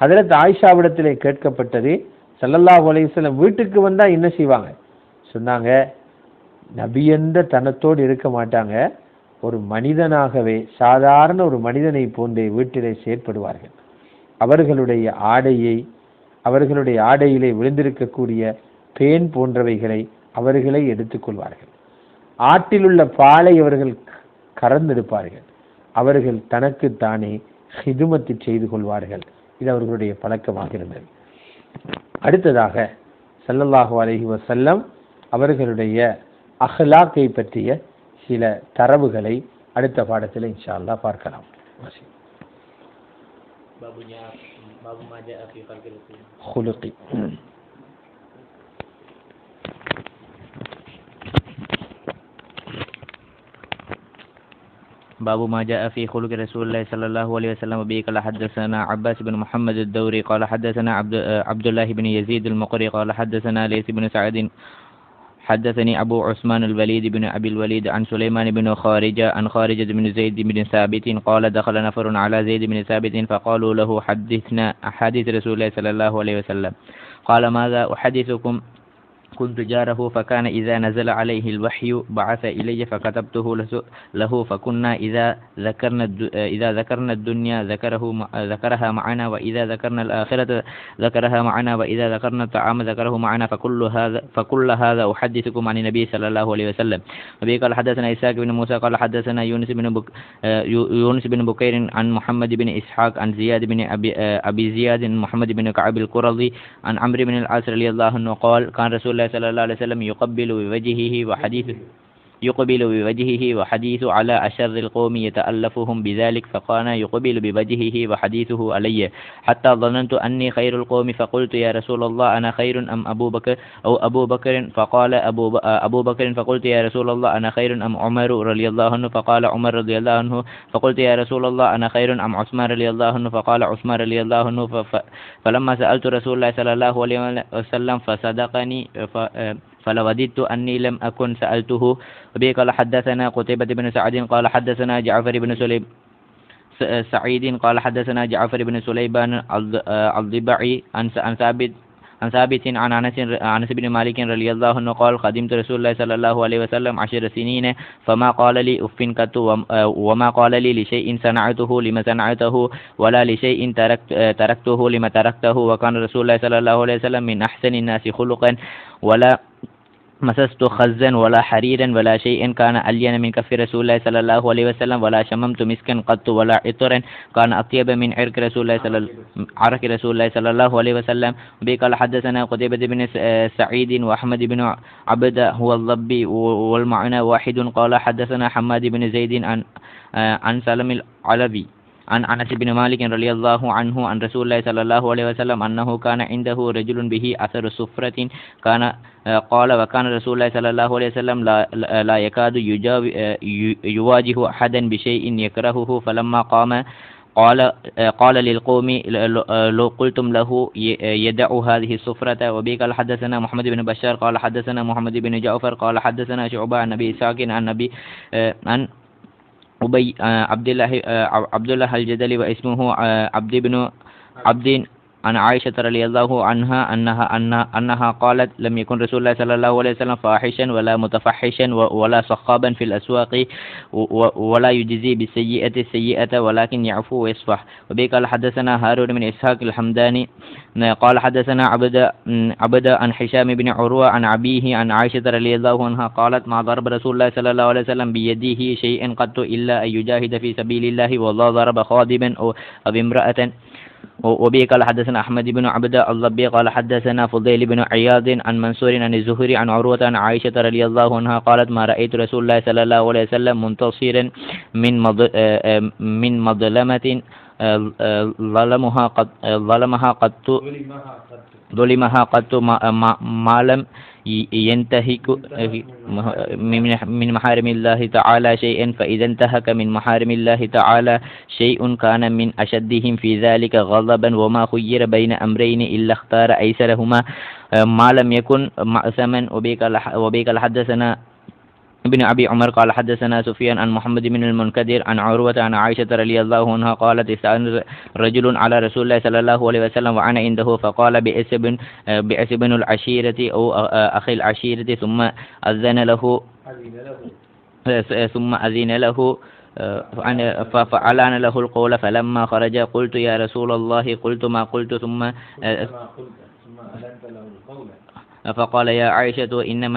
ஹஜ்ரத் ஆயிஷாவிடத்திலே கேட்கப்பட்டது, ஸல்லல்லாஹு அலைஹி வஸல்லம் வீட்டுக்கு வந்தா என்ன செய்வாங்க? சொன்னாங்க, நபி என்ற தனத்தோடு இருக்க மாட்டாங்க, ஒரு மனிதனாகவே சாதாரண ஒரு மனிதனை போன்றே வீட்டிலே செயற்படுவார்கள். அவர்களுடைய ஆடையிலே விழுந்திருக்கக்கூடிய பேன் போன்றவைகளை அவர்களே எடுத்துக்கொள்வார்கள். ஆட்டில் உள்ள பாலை அவர்கள் கறந்தெடுப்பார்கள். அவர்கள் தனக்குத்தானே ஹிதுமத்து செய்து கொள்வார்கள். இது அவர்களுடைய பழக்கமாக இருந்தது. அடுத்ததாக ஸல்லல்லாஹு அலைஹி வஸல்லம் அவர்களுடைய அஹ்லாக்கை பற்றிய சில தரவுகளை அடுத்த பாடத்தில் இன்ஷா அல்லாஹ் பார்க்கலாம். خلقي باب ما جاء في خلق رسول الله صلى الله عليه وسلم. وبه قال حدثنا عباس بن محمد الدوري قال حدثنا عبد الله بن يزيد المقري قال حدثنا ليث بن سعد حدثني أبو عثمان الوليد بن أبي الوليد عن سليمان بن خارجة عن خارجة بن زيد بن ثابت قال دخل نفر على زيد بن ثابت فقالوا له حدثنا أحاديث رسول الله صلى الله عليه وسلم. قال ماذا أحدثكم؟ كنت جاره فكان إذا نزل عليه الوحي بعث إلي فكتبته له فكنا إذا ذكرنا الدنيا ذكرها معنا وإذا ذكرنا الآخرة ذكرها معنا وإذا ذكرنا الطعام ذكره معنا فكل هذا أحدثكم عن النبي صلى الله عليه وسلم. وبه قال حدثنا إسحاق بن موسى قال حدثنا يونس بن بكير عن محمد بن إسحاق عن زياد بن أبي زياد محمد بن كعب القرظي عن عمرو بن العاص رضي الله عنه قال كان رسول الله صلى الله عليه وسلم يقبل بوجهه وحديث على أشر القوم يتألفهم بذلك فكان يقبل بوجهه وحديثه علي حتى ظننت أني خير القوم فقلت يا رسول الله أنا خير أم أبو بكر فقال أبو بكر فقلت يا رسول الله أنا خير أم عمر رضي الله عنه فقال عمر رضي الله عنه فقلت يا رسول الله أنا خير أم عثمان رضي الله عنه فقال عثمان رضي الله عنه فلما سألت رسول الله صلى الله عليه وسلم فصدقني فلوددت أني لم أكن سألته. وبه قال حدثنا قتيبة بن سعد قال حدثنا جعفر بن سعيد قال حدثنا جعفر بن سليمان الضبعي عن ثابت عن أنس بن مالك رضي الله عنه قال خدمت رسول الله صلى الله عليه وسلم 10 سنين فما قال لي أف قط وما قال لي لشيء صنعته لما صنعته ولا لشيء تركته لما تركته وكان رسول الله صلى الله عليه وسلم من أحسن الناس خلقا ولا مسست خزا ولا حريرا ولا شيئا كان ألين من كف رسول الله صلى الله عليه وسلم ولا شممت مسكا قط ولا عطرا كان أطيب من عرق رسول الله صلى الله عليه وسلم. به قال حدثنا قتيبة بن سعيد وأحمد بن عبد هو الضبي والمعنى واحد قال حدثنا حماد بن زيد عن سلم العلوي عن أنس بن مالك رضي الله عنه عن رسول الله صلى الله عليه وسلم أنه كان عنده رجل به أثر صفرة قال وكان رسول الله صلى الله عليه وسلم لا يكاد يواجه أحدا بشيء يكرهه فلما قام قال للقوم لو قلتم له يدع هذه الصفرة. وبه قال حدثنا محمد بن بشار قال حدثنا محمد بن جعفر قال حدثنا شعبة عن أبي إسحاق عن عبد الله الجدلي واسمه عبد عن عائشة رضي الله عنها أنها قالت لم يكن رسول الله صلى الله عليه وسلم فاحشا ولا متفحشا ولا صخابا في الأسواق ولا يجزي بالسيئة السيئة ولكن يعفو ويصفح. وبه قال حدثنا هارون بن إسحاق الحمداني قال حدثنا عبد عن هشام بن عروة عن أبيه عن عائشة رضي الله عنها قالت ما ضرب رسول الله صلى الله عليه وسلم بيده شيئا قط إلا أن يجاهد في سبيل الله والله ضرب خاضبا أو امرأة. وبه قال حدثنا أحمد بن عبد الضبي قال حدثنا فضيل بن عياض عن منصور عن الزهري عن عروة عن عائشة رضي الله عنها قالت ما رأيت رسول الله صلى الله عليه وسلم منتصرا من مظلمة ظلمها قط ما لم ينتهك من محارم الله تعالى شيئا فإذا انتهك من محارم الله تعالى شيء كان من أشدهم في ذلك غضبا وما خير بين أمرين إلا اختار أيسرهما ما لم يكن مأثما. وبيك حدثنا ابن أبي عمر قال حدثنا سفيان عن محمد بن المنكدر عن عروة عن عائشة رضي الله عنها قالت استأذن رجل على رسول الله صلى الله عليه وسلم وأنا عنده فقال بئس بن العشيرة أو أخي العشيرة ثم أذن له فأعلن له القول فلما خرج قلت يا رسول الله قلت ما قلت ثم فقال يا عائشة إن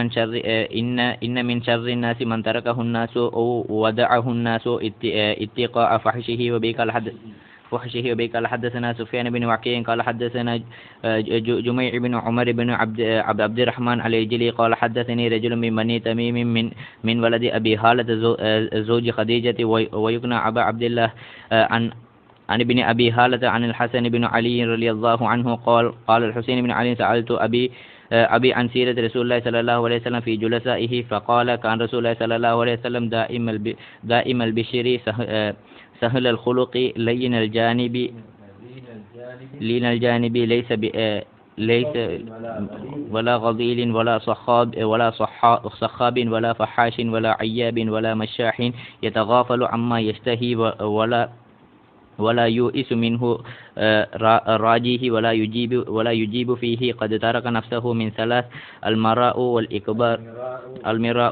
من شر الناس من تركه الناس أو ودعه الناس اتقاء فحشه. وبه قال حدثنا سفيان بن وكيع قال حدثنا جميع بن عمر بن عبد الرحمن العجلي قال حدثني رجل من بني تميم من ولد أبي هالة زوج خديجة ويكنى أبا عبد الله عن ابن أبي هالة عن الحسن بن علي رضي الله عنه قال الحسين بن علي سألت أبي عن سيرة رسول الله صلى الله عليه وسلم في جلسائه فقال كان رسول الله صلى الله عليه وسلم دائم البشر سهل الخلق لين الجانب ليس ولا غضيل ولا صخاب ولا فحاش ولا عياب ولا مشاح يتغافل عما يشتهي ولا يؤس منه راجيه ولا يجيب فيه قد ترك نفسه من ثلاث المراء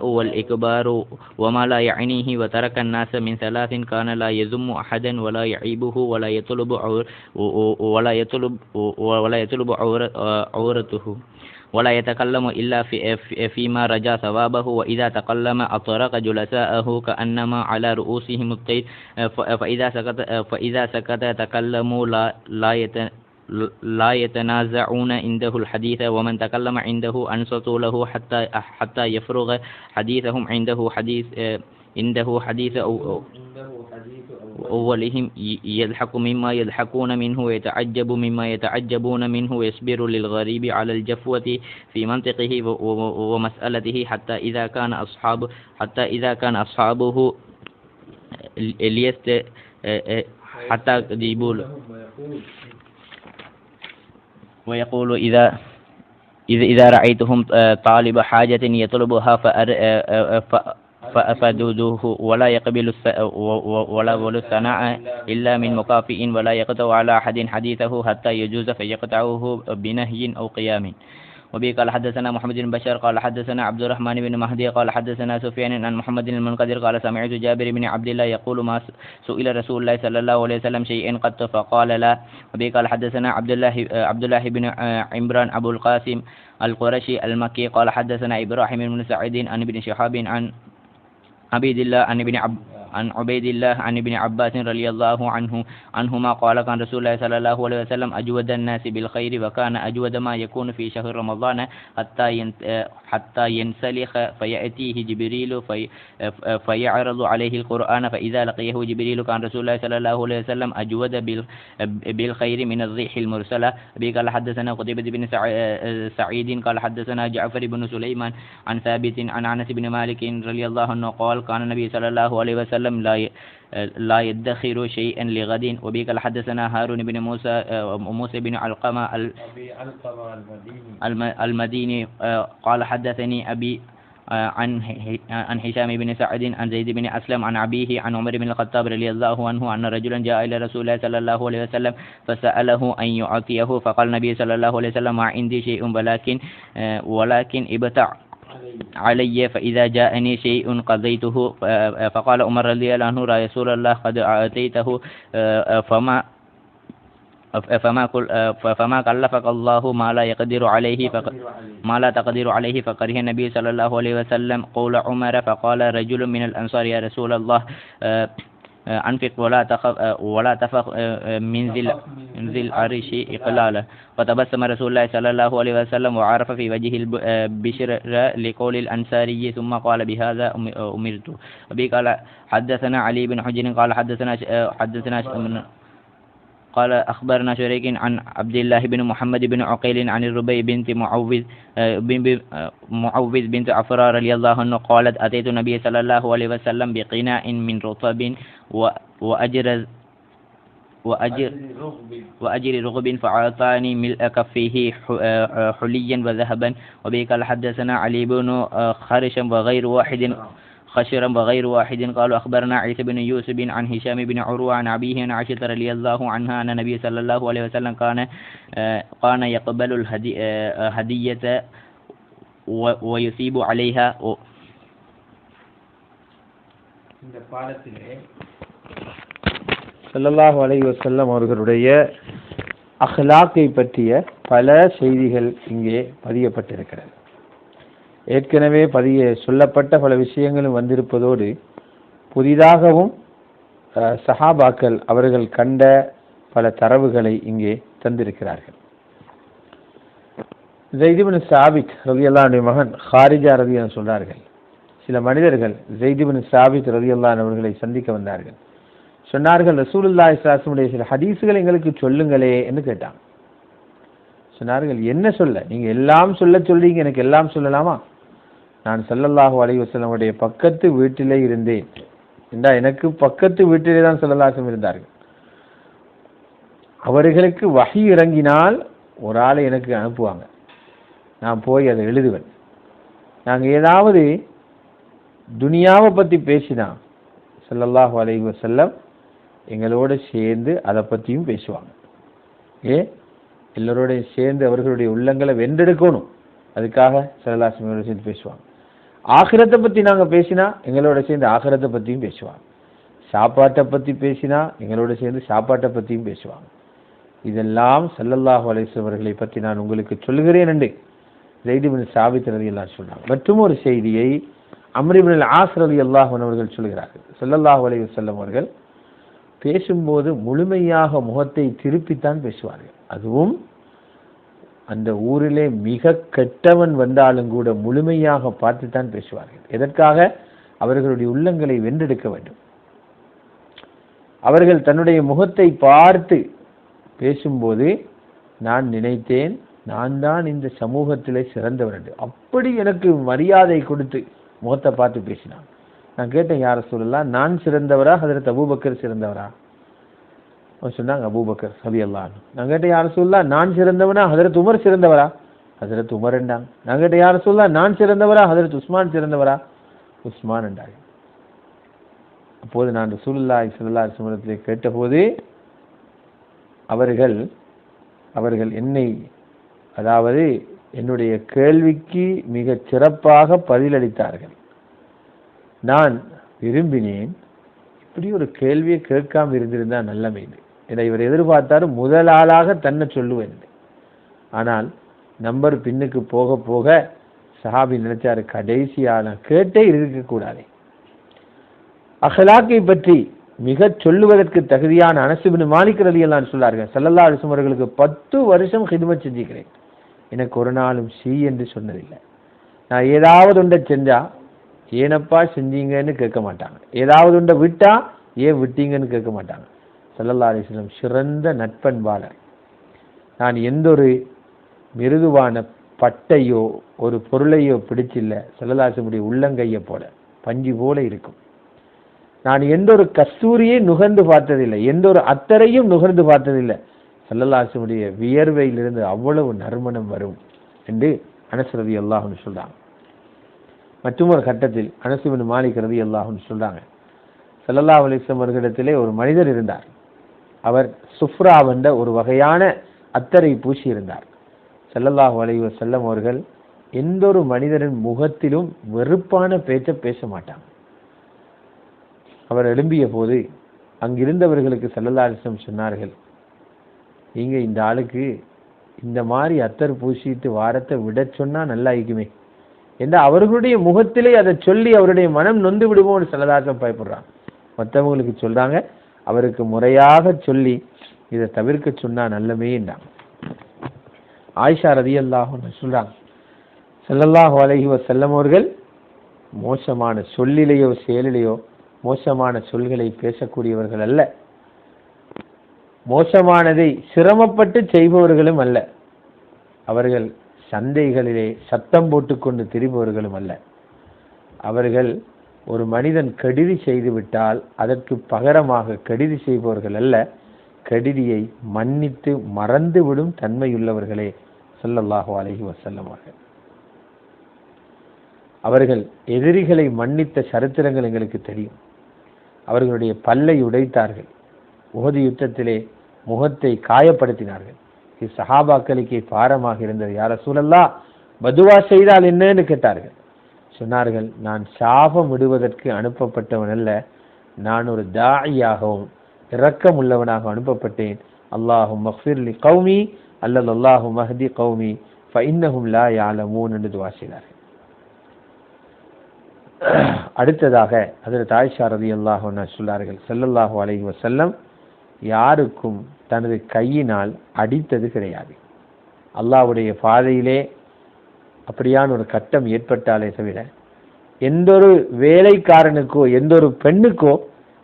والإكبار وما لا يعنيه وترك الناس من ثلاث كان لا يذم أحدا ولا يعيبه ولا يطلب عورته ولا يتكلم إلا فيما رجا ثوابه وإذا تكلم أطرق جلساءه كأنما على رؤوسهم الطير فإذا سكت تكلموا لا يتنازعون عنده الحديث ومن تكلم عنده أنصتوا له حتى يفرغ حديثهم عنده حديث أولهم يضحك مما يضحكون منه ويتعجب مما يتعجبون منه ويصبر للغريب على الجفوة في منطقه ومسألته حتى إذا كان أصحابه حتى يجيبوا ويقول إذا رأيتهم طالب حاجة يطلبها فأفدوه ولا يقبل ولا الثناء إلا من مكافئ ولا يقطع على أحد حديثه حتى يجوز فيقطعه بنهي أو قيام. وبه قال حدثنا محمد بن بشار قال حدثنا عبد الرحمن بن مهدي قال حدثنا سفيان عن محمد بن المنكدر قال سمعت جابر بن عبد الله يقول ما سئل رسول الله صلى الله عليه وسلم شيئا قط فقال لا. وبه قال حدثنا عبد الله بن عمران أبو القاسم القرشي المكي قال حدثنا إبراهيم بن سعيد عن ابن شهاب عن عبيد الله عن ابن عباس رضي الله عنهما قال كان رسول الله صلى الله عليه وسلم أجود الناس بالخير وكان أجود ما يكون في شهر رمضان حتى ينسلخ فيأتيه جبريل فيعرض عليه القرآن فإذا لقيه جبريل كان رسول الله صلى الله عليه وسلم أجود بالخير من الريح المرسلة. به قال حدثنا قتيبة بن سعيد قال حدثنا جعفر بن سليمان عن ثابت عن أنس بن مالك رضي الله عنه قال كان النبي صلى الله عليه وسلم لا يدخر شيئا لغد. وبه قال حدثنا هارون بن موسى بن علقمة المديني قال حدثني عن هشام بن سعد عن زيد بن أسلم عن أبيه عن عمر بن الخطاب رضي الله عنه أن رجلا جاء إلى رسول الله صلى الله عليه وسلم فسأله أن يعطيه فقال النبي صلى الله عليه وسلم ما عندي شيء ولكن ابتع علي فإذا جاءني شيء قضيته فقال عمر رضي الله عنه يا رسول الله قد أعطيته فما كلفك الله ما لا تقدر عليه فكره النبي صلى الله عليه وسلم قول عمر فقال رجل من الأنصار يا رسول الله أنفق ولا تفخ من ذي العرش إقلالا فتبسم رسول الله صلى الله عليه وسلم وعرف في وجهه البشر لقول الأنصاري ثم قال بهذا أمرت. وبه قال حدثنا علي بن حجر قال حدثنا قال أخبرنا شريك عن عبد الله بن محمد بن عقيل عن الربيع بنت معوذ بنت عفراء رضي الله عنه قالت أتيت النبي صلى الله عليه وسلم بقناء من رطب وأجر رغب فأعطاني ملء كفيه حليا وذهبا. وبه قال حدثنا علي بن خرشم وغير واحد قالوا أخبرنا عيسى بن يوسف عن هشام بن عروة عن أبيه عن عائشة رضي الله عنها أن النبي صلى الله عليه وسلم كان يقبل الهدية ويثيب عليها. இந்த பாடத்திலே ஸல்லல்லாஹு அலைஹி வஸல்லம் அவர்களுடைய அக்லாக்கை பற்றிய பல செய்திகள் இங்கே பதியப்பட்டிருக்கிறது. ஏற்கனவே சொல்லப்பட்ட பல விஷயங்களும் வந்திருப்பதோடு புதிதாகவும் சஹாபாக்கள் அவர்கள் கண்ட பல தரவுகளை இங்கே தந்திருக்கிறார்கள். ஸைத் இப்னு சாபித் ரலியல்லாஹு அன்ஹு மகன் ஹாரிஜா ரலியல்லாஹு சொல்றார்கள், சில மனிதர்கள் ஸைத் இப்னு சாபித் ரலியல்லாஹு அன்ஹு அவர்களை சந்திக்க வந்தார்கள். சொன்னார்கள், ரசூலுல்லாஹி ஸல்லல்லாஹு அலைஹி வஸல்லம் சில ஹதீஸுகளை எங்களுக்கு சொல்லுங்களே என்று கேட்டாங்க. சொன்னார்கள், என்ன சொல்ல? நீங்க எல்லாம் சொல்றீங்க, எனக்கு எல்லாம் சொல்லலாமா? நான் ஸல்லல்லாஹு அலைஹி வஸல்லம் உடைய பக்கத்து வீட்டிலே இருந்தேன். எனக்கு பக்கத்து வீட்டிலே தான் ஸல்லல்லாஹு அலைஹி வஸல்லம் இருந்தார்கள். அவர்களுக்கு வஹி இறங்கினால் ஒரு ஆளை எனக்கு அனுப்புவாங்க, நான் போய் அதை எழுதுவேன். நாங்கள் ஏதாவது துனியாவை பற்றி பேசினா ஸல்லல்லாஹு அலைஹி வஸல்லம் எங்களோட சேர்ந்து அதை பற்றியும் பேசுவாங்க. எல்லோரோடையும் சேர்ந்து அவர்களுடைய உள்ளங்களை வென்றெடுக்கணும், அதுக்காக ஸல்லல்லாஹு அலைஹி வஸல்லம் சேர்ந்து பேசுவாங்க. ஆகிரத்தை பற்றி நாங்கள் பேசினா எங்களோட சேர்ந்து ஆகிரத்தை பற்றியும் பேசுவாங்க. சாப்பாட்டை பற்றி பேசினா எங்களோட சேர்ந்து சாப்பாட்டை பற்றியும் பேசுவாங்க. இதெல்லாம் ஸல்லல்லாஹு அலைஹி வஸல்லம் அவர்களை பற்றி நான் உங்களுக்கு சொல்லுகிறேன் என்று ஸைத் இப்னு சாபித் ரலியல்லாஹு அன்ஹு சொன்னாங்க. மற்றும் ஒரு செய்தியை அம்ர் இப்னு அல்-ஆஸ் ரலியல்லாஹு அன்ஹு அவர்கள் சொல்கிறார்கள். ஸல்லல்லாஹு அலைஹி வஸல்லம் அவர்கள் பேசும்போது முழுமையாக முகத்தை திருப்பித்தான் பேசுவார்கள். அதுவும் அந்த ஊரிலே மிக கெட்டவன் வந்தாலும் கூட முழுமையாக பார்த்துத்தான் பேசுவார்கள். எதற்காக? அவர்களுடைய உள்ளங்களை வென்றெடுக்க வேண்டும். அவர்கள் தன்னுடைய முகத்தை பார்த்து பேசும்போது நான் நினைத்தேன், நான் தான் இந்த சமூகத்திலே சிறந்தவர் என்று. அப்படி எனக்கு மரியாதை கொடுத்து முகத்தை பார்த்து பேசினான். நான் கேட்டேன், யார் ரசூலுல்லாஹ், நான் சிறந்தவரா ஹஜ்ரத் அபூபக்கர் சிறந்தவரா? சொன்னாங்க, அபூபக்கர் ரலியல்லாஹு அன்ஹு. நான் கேட்டேன், யார் ரசூலுல்லாஹ், நான் சிறந்தவனா ஹஜ்ரத் உமர் சிறந்தவரா? ஹஜ்ரத் உமர் என்றாங்க. நான் கேட்டேன், யார் ரசூலுல்லாஹ், நான் சிறந்தவரா ஹஜ்ரத் உஸ்மான் சிறந்தவரா? உஸ்மான் என்றாங்க. அப்போது நான் ரசூலுல்லாஹி ஸல்லல்லாஹு அலைஹி வஸல்லம் கேட்டபோது அவர்கள் என்னை, அதாவது என்னுடைய கேள்விக்கு மிக சிறப்பாக பதிலளித்தார்கள். நான் விரும்பினேன், இப்படி ஒரு கேள்வியை கேட்காம இருந்திருந்தா நல்லமே. இதை இவர் எதிர்பார்த்தாரு, முதல் ஆளாக தன்னை சொல்லுவேன். ஆனால் நம்பர் பின்னுக்கு போக போக சஹாபி நினைச்சாரு, கடைசி ஆளா கேட்டே இருக்கக்கூடாது. அஹ்லாக்கை பற்றி மிக சொல்லுவதற்கு தகுதியான அனஸ் இப்னு மாலிக் ரலியல்லாஹு அன்ஹு சொன்னார்கள், ஸல்லல்லாஹு அலைஹி வஸல்லம் அவர்களுக்கு 10 வருஷம் ஹித்மத் செஞ்சிக்கிறேன், எனக்கு ஒரு நாளும் சி என்று சொன்னதில்லை. நான் ஏதாவது ஒன்றை செஞ்சா ஏனப்பா செஞ்சீங்கன்னு கேட்க மாட்டாங்க, ஏதாவது ஒன்றை விட்டா ஏன் விட்டீங்கன்னு கேட்க மாட்டாங்க. ஸல்லல்லாஹு அலைஹி வஸல்லம் சிறந்த நட்பண்பாளர். நான் எந்த ஒரு மிருதுவான பட்டையோ ஒரு பொருளையோ பிடிச்சில்லை, ஸல்லல்லாஹு அலைஹி வஸல்லம் உள்ளங்கையை போல பஞ்சு போல இருக்கும். நான் எந்த ஒரு கஸ்தூரியை நுகர்ந்து பார்த்ததில்லை, எந்த ஒரு அத்தரையும் நுகர்ந்து பார்த்ததில்லை. ஸல்லல்லாஹு அலைஹி வஸல்லம் வியர்வையிலிருந்து அவ்வளவு நறுமணம் வரும் என்று அனஸ் ரலியல்லாஹு அன்ஹு சொல்றாங்க. மற்றொரு கட்டத்தில் அனஸ் இப்னு மாலிக் ரலியல்லாஹு அன்ஹு சொல்றாங்க, ஸல்லல்லாஹு அலைஹி வஸல்லம் அவர்களிடத்திலே ஒரு மனிதர் இருந்தார். அவர் சுஃப்ரா என்ற ஒரு வகையான அத்தரை பூசி இருந்தார். ஸல்லல்லாஹு அலைஹி வஸல்லம் அவர்கள் எந்த ஒரு மனிதரின் முகத்திலும் வெறுப்பான பேச்சை பேச மாட்டாங்க. அவர் எழும்பிய போது அங்கிருந்தவர்களுக்கு ஸல்லல்லாஹு அலைஹி வஸல்லம் சொன்னார்கள், நீங்க இந்த ஆளுக்கு இந்த மாதிரி அத்தர் பூசிட்டு வாரத்தை விட சொன்னா நல்லா இருக்குமே என்று அவர்களுடைய முகத்திலே அதை சொல்லி அவருடைய மனம் நொந்து விடுவோம் ஸல்லல்லாஹு பயப்படுறாங்க. மற்றவங்களுக்கு சொல்றாங்க, அவருக்கு முறையாக சொல்லி இதை தவிர்க்க சொன்னா நல்லமே என்றாங்க. ஆயிஷா ரலியல்லாஹு அன்ஹா சொல்றாங்க, ஸல்லல்லாஹு அலைஹி வஸல்லம் அவர்கள் மோசமான சொல்லிலேயோ செயலிலேயோ மோசமான சொல்களை பேசக்கூடியவர்கள் அல்ல, மோசமானதை சிரமப்பட்டு செய்பவர்களும் அல்ல, அவர்கள் சந்தைகளிலே சத்தம் போட்டுக்கொண்டு திரிபவர்களும் அல்ல. அவர்கள் ஒரு மனிதன் கெடுதி செய்துவிட்டால் அதற்கு பகரமாக கெடுதி செய்பவர்கள் அல்ல, கெடுதியை மன்னித்து மறந்துவிடும் தன்மையுள்ளவர்களே ஸல்லல்லாஹு அலைஹி வஸல்லம் அவர்கள். அவர்கள் எதிரிகளை மன்னித்த சரித்திரங்கள் எங்களுக்கு தெரியும். அவர்களுடைய பல்லை உடைத்தார்கள், உஹது யுத்தத்திலே முகத்தை காயப்படுத்தினார்கள். இது சஹாபாக்களுக்கு பாரமாக இருந்தது. யா ரசூலல்லாஹ், பதுவா செய்தால் என்னன்னு கேட்டார்கள். சொன்னார்கள், நான் சாபம் விடுவதற்கு அனுப்பப்பட்டவன் அல்ல, நான் ஒரு தாயியாகவும் இரக்கம் உள்ளவனாக அனுப்பப்பட்டேன். அல்லாஹும் மக்ஃபிர் லி கௌமி அல்லது அல்லாஹும் மஹ்தி கௌமி ஃபஇன்னஹும் லா யஅலமூன் என்று துஆ செய்தார்கள். அடுத்ததாக ஹஜ்ரத் ஆயிஷா ரலியல்லாஹு அன்ஹா சொன்னார்கள், ஸல்லல்லாஹு அலைஹி வஸல்லம் யாருக்கும் தனது கையினால் அடித்தது கிடையாது. அல்லாஹ்வுடைய பாதையிலே அப்படியான ஒரு கட்டம் ஏற்பட்டாலே தவிர எந்த ஒரு வேலைக்காரனுக்கோ எந்த ஒரு பெண்ணுக்கோ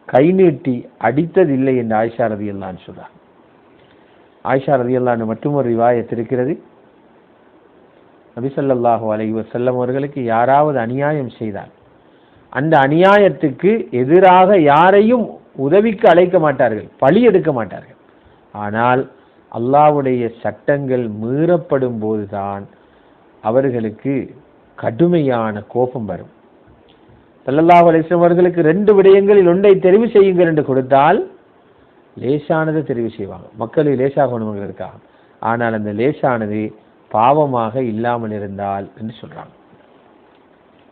கை நீட்டி அடித்ததில்லை என்று ஆயிஷா ரலியல்லாஹு அன்ஹா சொல்றார். ஆயிஷா ரலியல்லாஹு அன்ஹா மற்றும் ஒரு ரிவாயத் இருக்கிறது, நபி ஸல்லல்லாஹு அலைஹி வஸல்லம் அவர்களுக்கு யாராவது அநியாயம் செய்தால் அந்த அநியாயத்துக்கு எதிராக யாரையும் உதவிக்கு அழைக்க மாட்டார்கள், பழி எடுக்க மாட்டார்கள். ஆனால் அல்லாஹ்வுடைய சட்டங்கள் மீறப்படும் போதுதான் அவர்களுக்கு கடுமையான கோபம் வரும். ஸல்லல்லாஹு அலைஹி வஸல்லம் அவர்களுக்கு 2 விடயங்களில் ஒன்றை தெரிவு செய்யுங்கள் என்று கொடுத்தால் லேசானதை தெரிவு செய்வாங்க, மக்களுக்கு லேசாகணுங்கிறதுக்காக. ஆனால் அந்த லேசானது பாவமாக இல்லாமல் இருந்தால் என்று சொல்றாங்க.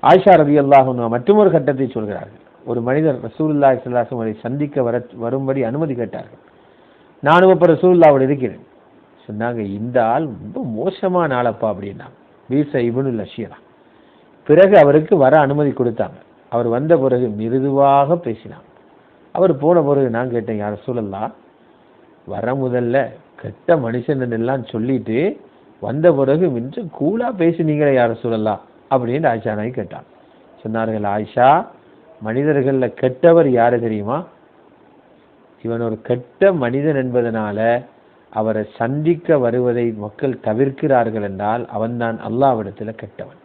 ஆயிஷா ரலியல்லாஹு அன்ஹா மற்றொரு கட்டத்தை சொல்கிறார்கள், ஒரு மனிதர் ரசூலுல்லாஹி ஸல்லல்லாஹு அலைஹி வஸல்லம் சந்திக்க வரும்படி அனுமதி கேட்டார்கள். நானும் அப்ப ரசூலுல்லாஹ்வோடு இருக்கிறேன். சொன்னாங்க, இந்த ஆள் ரொம்ப மோசமான ஆளப்பா அப்படின்னா, பீஸா இப்னுல் அஷீரா. பிறகு அவருக்கு வர அனுமதி கொடுத்தாங்க. அவர் வந்த பிறகு மிருதுவாக பேசினாங்க. அவர் போன பிறகு நான் கேட்டேன், யா ரசூலல்லாஹ், வர முதல்ல கெட்ட மனுஷன் எல்லாம் சொல்லிட்டு வந்த பிறகு மிஞ்ச கூலா பேசினீங்களே யா ரசூலல்லாஹ் அப்படின்னு ஆயிஷா நாய் கேட்டாங்க. சொன்னார்கள், ஆயிஷா, மனிதர்கள்ல கெட்டவர் யாரு தெரியுமா? இவன் ஒரு கெட்ட மனிதன் என்பதனால அவரை சந்திக்க வருவதை மக்கள் தவிர்க்கிறார்கள் என்றால் அவன்தான் அல்லாஹ்விடத்துல கெட்டவன்.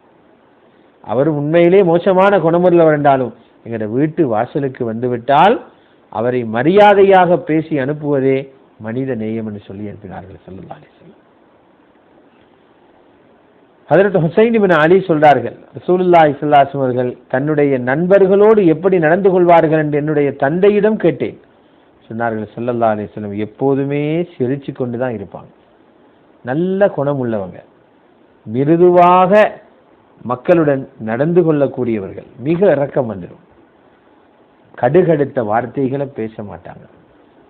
அவர் உண்மையிலே மோசமான குணமுள்ளவர் என்றாலும் எங்களோட வீட்டு வாசலுக்கு வந்துவிட்டால் அவரை மரியாதையாக பேசி அனுப்புவதே மனித நேயம் என்று சொல்லி அனுப்பினார்கள் ஸல்லல்லாஹு அலைஹி வஸல்லம். ஹஜ்ரத் ஹுசைன் இப்னு அலி சொல்றார்கள், ரசூலுல்லாஹி ஸல்லல்லாஹு அலைஹி அவர்கள் தன்னுடைய நண்பர்களோடு எப்படி நடந்து கொள்வார்கள் என்று என்னுடைய தந்தையிடம் கேட்டேன். சொன்னார்கள், ஸல்லல்லாஹு அலைஹி வஸல்லம் எப்போதுமே சிரிச்சு கொண்டுதான் இருப்பாங்க, நல்ல குணம் உள்ளவங்க, மிருதுவாக மக்களுடன் நடந்து கொள்ளக்கூடியவர்கள், மிக இரக்கம் வந்துடும், கடுகடுத்த வார்த்தைகளை பேச மாட்டாங்க,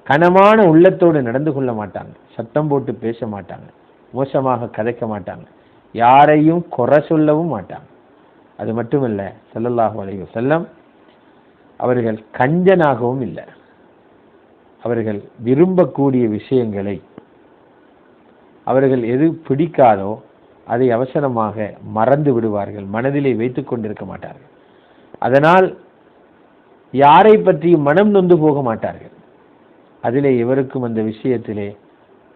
கனமான உள்ளத்தோடு நடந்து கொள்ள மாட்டாங்க, சத்தம் போட்டு பேச மாட்டாங்க, மோசமாக கதைக்க மாட்டாங்க, யாரையும் குறை சொல்லவும் மாட்டாங்க. அது மட்டுமல்ல, ஸல்லல்லாஹு அலைஹி வஸல்லம் அவர்கள் கஞ்சனாகவும் இல்லை. அவர்கள் விரும்பக்கூடிய விஷயங்களை, அவர்கள் எது பிடிக்காதோ அதை அவசரமாக மறந்து விடுவார்கள், மனதிலே வைத்துக் கொண்டிருக்க மாட்டார்கள். அதனால் யாரை பற்றி மனம் நொந்து போக மாட்டார்கள். அதிலே இவருக்கும் அந்த விஷயத்திலே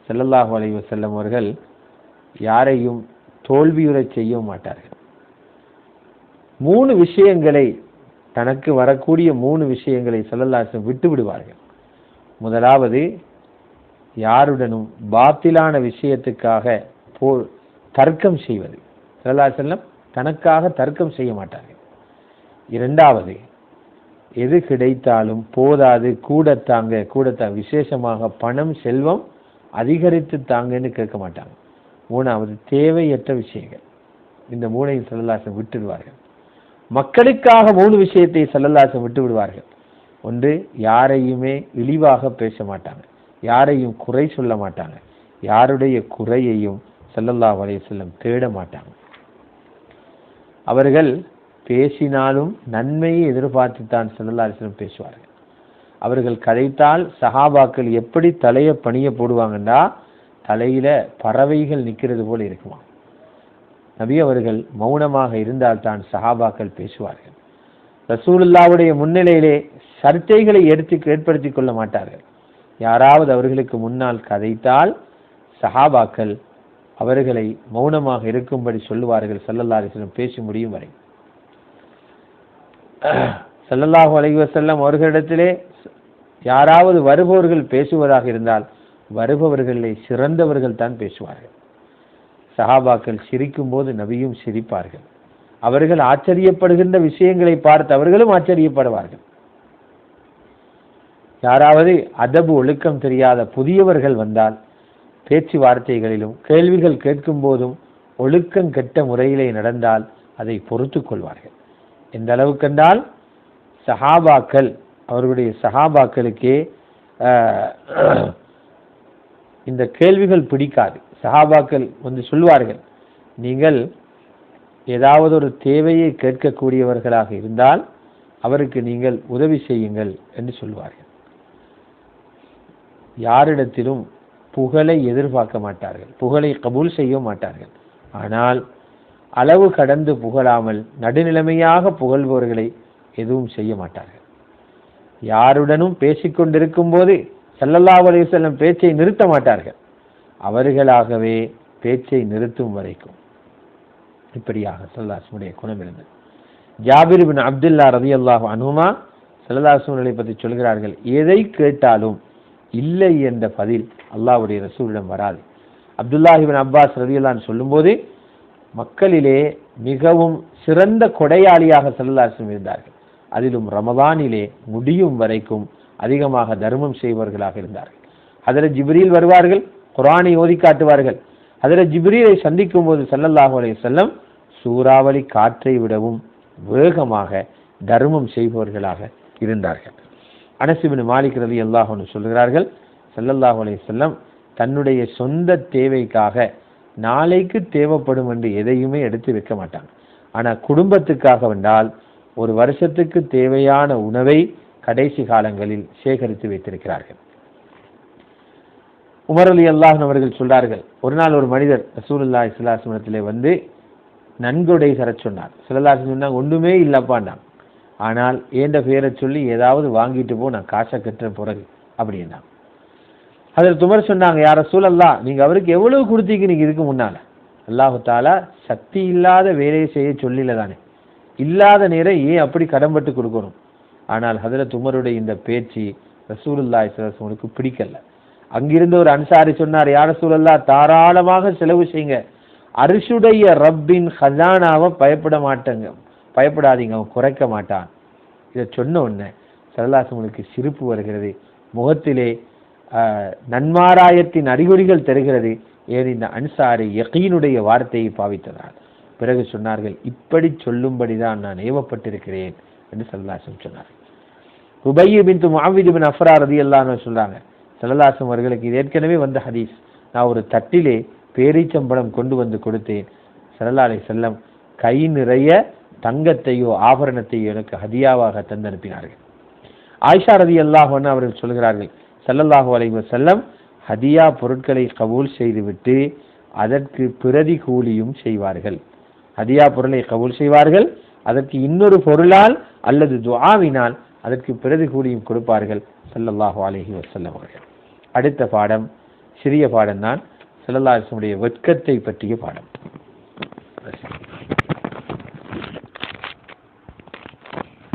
ஸல்லல்லாஹு அலைஹி வஸல்லம் அவர்கள் யாரையும் தோல்வியுறச் செய்ய மாட்டார்கள். 3 விஷயங்களை, தனக்கு வரக்கூடிய 3 விஷயங்களை ஸல்லல்லாஹு அலைஹி வஸல்லம் விட்டு விடுவார்கள். முதலாவது, யாருடனும் பாத்திலான விஷயத்துக்காக தர்க்கம் செய்வது. ஸல்லல்லாஹு அலைஹி வஸல்லம் தனக்காக தர்க்கம் செய்ய மாட்டார்கள். இரண்டாவது, எது கிடைத்தாலும் போதாது, கூடத்தாங்க, விசேஷமாக பணம் செல்வம் அதிகரித்து தாங்கன்னு கேட்க மாட்டாங்க. மூணாவது, தேவையற்ற விஷயங்கள். இந்த மூணையும் ஸல்லல்லாஹு விட்டுவிடுவார்கள். மக்களுக்காக 3 விஷயத்தை ஸல்லல்லாஹு விட்டு விடுவார்கள். ஒன்று, யாரையுமே இழிவாக பேச மாட்டாங்க, யாரையும் குறை சொல்ல மாட்டாங்க, யாருடைய குறையையும் ஸல்லல்லாஹு அலைஹி வஸல்லம் தேட மாட்டாங்க. அவர்கள் பேசினாலும் நன்மையை எதிர்பார்த்து தான் ஸல்லல்லாஹு அலைஹி வஸல்லம் பேசுவார்கள். அவர்கள் கதைத்தால் சஹாபாக்கள் எப்படி தலையை பணிய போடுவாங்கன்னா, தலையில பறவைகள் நிற்கிறது போல இருக்குமா. நபி அவர்கள் மௌனமாக இருந்தால் தான் சஹாபாக்கள் பேசுவார்கள். ரசூலுல்லாஹ்வுடைய முன்னிலையிலே சர்ச்சைகளை ஏற்படுத்தி கொள்ள மாட்டார்கள். யாராவது அவர்களுக்கு முன்னால் கதைத்தால் சஹாபாக்கள் அவர்களை மௌனமாக இருக்கும்படி சொல்லுவார்கள், ஸல்லல்லாஹு அலைஹி வஸல்லம் பேசி முடியும் வரை. ஸல்லல்லாஹு அலைஹி வஸல்லம் அவர்களிடத்திலே யாராவது வருபவர்கள் பேசுவதாக இருந்தால் வருபவர்களை சிறந்தவர்கள் தான் பேசுவார்கள். சஹாபாக்கள் சிரிக்கும் போது நபியும் சிரிப்பார்கள். அவர்கள் ஆச்சரியப்படுகின்ற விஷயங்களை பார்த்து அவர்களும் ஆச்சரியப்படுவார்கள். யாராவது அதபு ஒழுக்கம் தெரியாத புதியவர்கள் வந்தால் பேச்சுவார்த்தைகளிலும் கேள்விகள் கேட்கும் போதும் ஒழுக்கம் கெட்ட முறையிலே நடந்தால் அதை பொறுத்து கொள்வார்கள். எந்த அளவுக்கென்றால் சஹாபாக்கள் அவர்களுடைய சஹாபாக்களுக்கே இந்த கேள்விகள் பிடிக்காது. சஹாபாக்கள் வந்து சொல்வார்கள், நீங்கள் ஏதாவது ஒரு தேவையை கேட்கக்கூடியவர்களாக இருந்தால் அவருக்கு நீங்கள் உதவி செய்யுங்கள் என்று சொல்வார்கள். யாரிடத்திலும் புகழை எதிர்பார்க்க மாட்டார்கள், புகழை கபூல் செய்ய மாட்டார்கள். ஆனால் அளவு கடந்து புகழாமல் நடுநிலைமையாக புகழ்பவர்களை எதுவும் செய்ய மாட்டார்கள். யாருடனும் பேசிக்கொண்டிருக்கும் போது ஸல்லல்லாஹு அலைஹி வஸல்லம் பேச்சை நிறுத்த மாட்டார்கள், அவர்களாகவே பேச்சை நிறுத்தும் வரைக்கும். இப்படியாக ஸல்லல்லாஹு அலைஹி வஸல்லம் குணம் இருந்தது. ஜாபிர் இப்னு அப்துல்லா ரலியல்லாஹு அன்ஹுமா ஸல்லல்லாஹு அலைஹி வஸல்லம் பற்றி சொல்கிறார்கள், எதை கேட்டாலும் இல்லை என்ற பதில் அல்லாஹ்வுடைய ரசூலிடம் வராது. அப்துல்லாஹ் இப்னு அப்பாஸ் ரலியல்லாஹு அன்ஹு சொல்லும்போது, மக்களிலே மிகவும் சிறந்த கொடையாளியாக ஸல்லல்லாஹு அலைஹி வஸல்லம் இருந்தார்கள். அதிலும் ரமதானிலே முடியும் வரைக்கும் அதிகமாக தர்மம் செய்வர்களாக இருந்தார்கள். ஹஜ்ரத் ஜிப்ரீல் வருவார்கள், குர்ஆனை ஓதி காட்டுவார்கள். ஹஜ்ரத் ஜிப்ரீலை சந்திக்கும் போது ஸல்லல்லாஹு அலைஹி வஸல்லம் சூறாவளி காற்றை விடவும் வேகமாக தர்மம் செய்பவர்களாக இருந்தார்கள். அனஸ் இப்னு மாலிக் ரலியல்லாஹு அன்ஹு சொல்கிறார்கள், ஸல்லல்லாஹு அலைஹி வஸல்லம் தன்னுடைய சொந்த தேவைக்காக நாளைக்கு தேவைப்படும் என்று எதையுமே எடுத்து வைக்க மாட்டாங்க. ஆனால் குடும்பத்துக்காக வந்தால் ஒரு வருஷத்துக்கு தேவையான உணவை கடைசி காலங்களில் சேகரித்து வைத்திருக்கிறார்கள். உமர் ரலியல்லாஹு அன்ஹு அவர்கள் சொல்றார்கள், ஒரு நாள் ஒரு மனிதர் ரசூலுல்லாஹி ஸல்லல்லாஹு அலைஹி வஸல்லம் வந்து நன்கொடை தர சொன்னார். ஸல்லல்லாஹு அலைஹி வஸல்லம் ஒன்றுமே இல்லப்பாண்டாங்க, ஆனால் ஏண்ட பேரை சொல்லி ஏதாவது வாங்கிட்டு போ, நான் காசை கட்டுற பிறகு அப்படின்னா. அதில் உமர் சொன்னாங்க, யா ரசூலல்லாஹ், நீங்க அவருக்கு எவ்வளவு கொடுத்தீங்க நீங்க இதுக்கு முன்னால? அல்லாஹு தஆலா சக்தி இல்லாத வேலையை செய்ய சொல்லல தானே, இல்லாத நேரம் ஏன் அப்படி கடன்பட்டு கொடுக்கணும்? ஆனால் ஹஜ்ரத் உமருடைய இந்த பேச்சு ரசூலுல்லாஹி ஸல்லல்லாஹு அலைஹி வஸல்லம் பிடிக்கல. அங்கிருந்த ஒரு அன்சாரி சொன்னார், யா ரசூலல்லாஹ், தாராளமாக செலவு செய்யுங்க, அர்ஷுடைய ரப்பின் ஹஸானாவை பயப்படாதீங்க, அவன் குறைக்க மாட்டான். இதை சொன்ன உடனே ஸல்லல்லாஹு அலைஹி வஸல்லம் சிரிப்பு வருகிறது, முகத்திலே நன்மாராயத்தின் அறிகுறிகள் தருகிறது. ஏன் இந்த அன்சாரி யகீனுடைய வார்த்தையை பாவித்ததால். பிறகு சொன்னார்கள், இப்படி சொல்லும்படிதான் நான் ஏவப்பட்டிருக்கிறேன் என்று ஸல்லல்லாஹு அலைஹி வஸல்லம் சொன்னார். உபைய் பின்த் முஅவ்வித் பின் அஃப்ரா ரலியல்லாஹு அன்ஹு சொல்றாங்க, ஸல்லல்லாஹு அலைஹி வஸல்லம் அவர்களுக்கு இது ஏற்கனவே வந்த ஹதீஸ், நான் ஒரு தட்டிலே பேரீச்சம்பழம் கொண்டு வந்து கொடுத்தேன், ஸல்லல்லாஹு அலைஹி வஸல்லம் கை நிறைய தங்கத்தையோ ஆபரணத்தையோ எனக்கு ஹதியாவாக தந்து அனுப்பினார்கள். ஆயிஷா ரலியல்லாஹு அன்ஹா அவர்கள் சொல்கிறார்கள், ஸல்லல்லாஹு அலைஹி வஸல்லம் ஹதியா பொருட்களை கபூல் செய்துவிட்டு அதற்கு பிரதி கூலியும் செய்வார்கள். ஹதியா பொருளை கபூல் செய்வார்கள், அதற்கு இன்னொரு பொருளால் அல்லது துஆவினால் அதற்கு பிரதி கூலியும் கொடுப்பார்கள் ஸல்லல்லாஹு அலைஹி வஸல்லம் அவர்கள். அடுத்த பாடம் சிறிய பாடம் தான், ஸல்லல்லாஹு அலைஹி வஸல்லம் வெட்கத்தை பற்றிய பாடம்.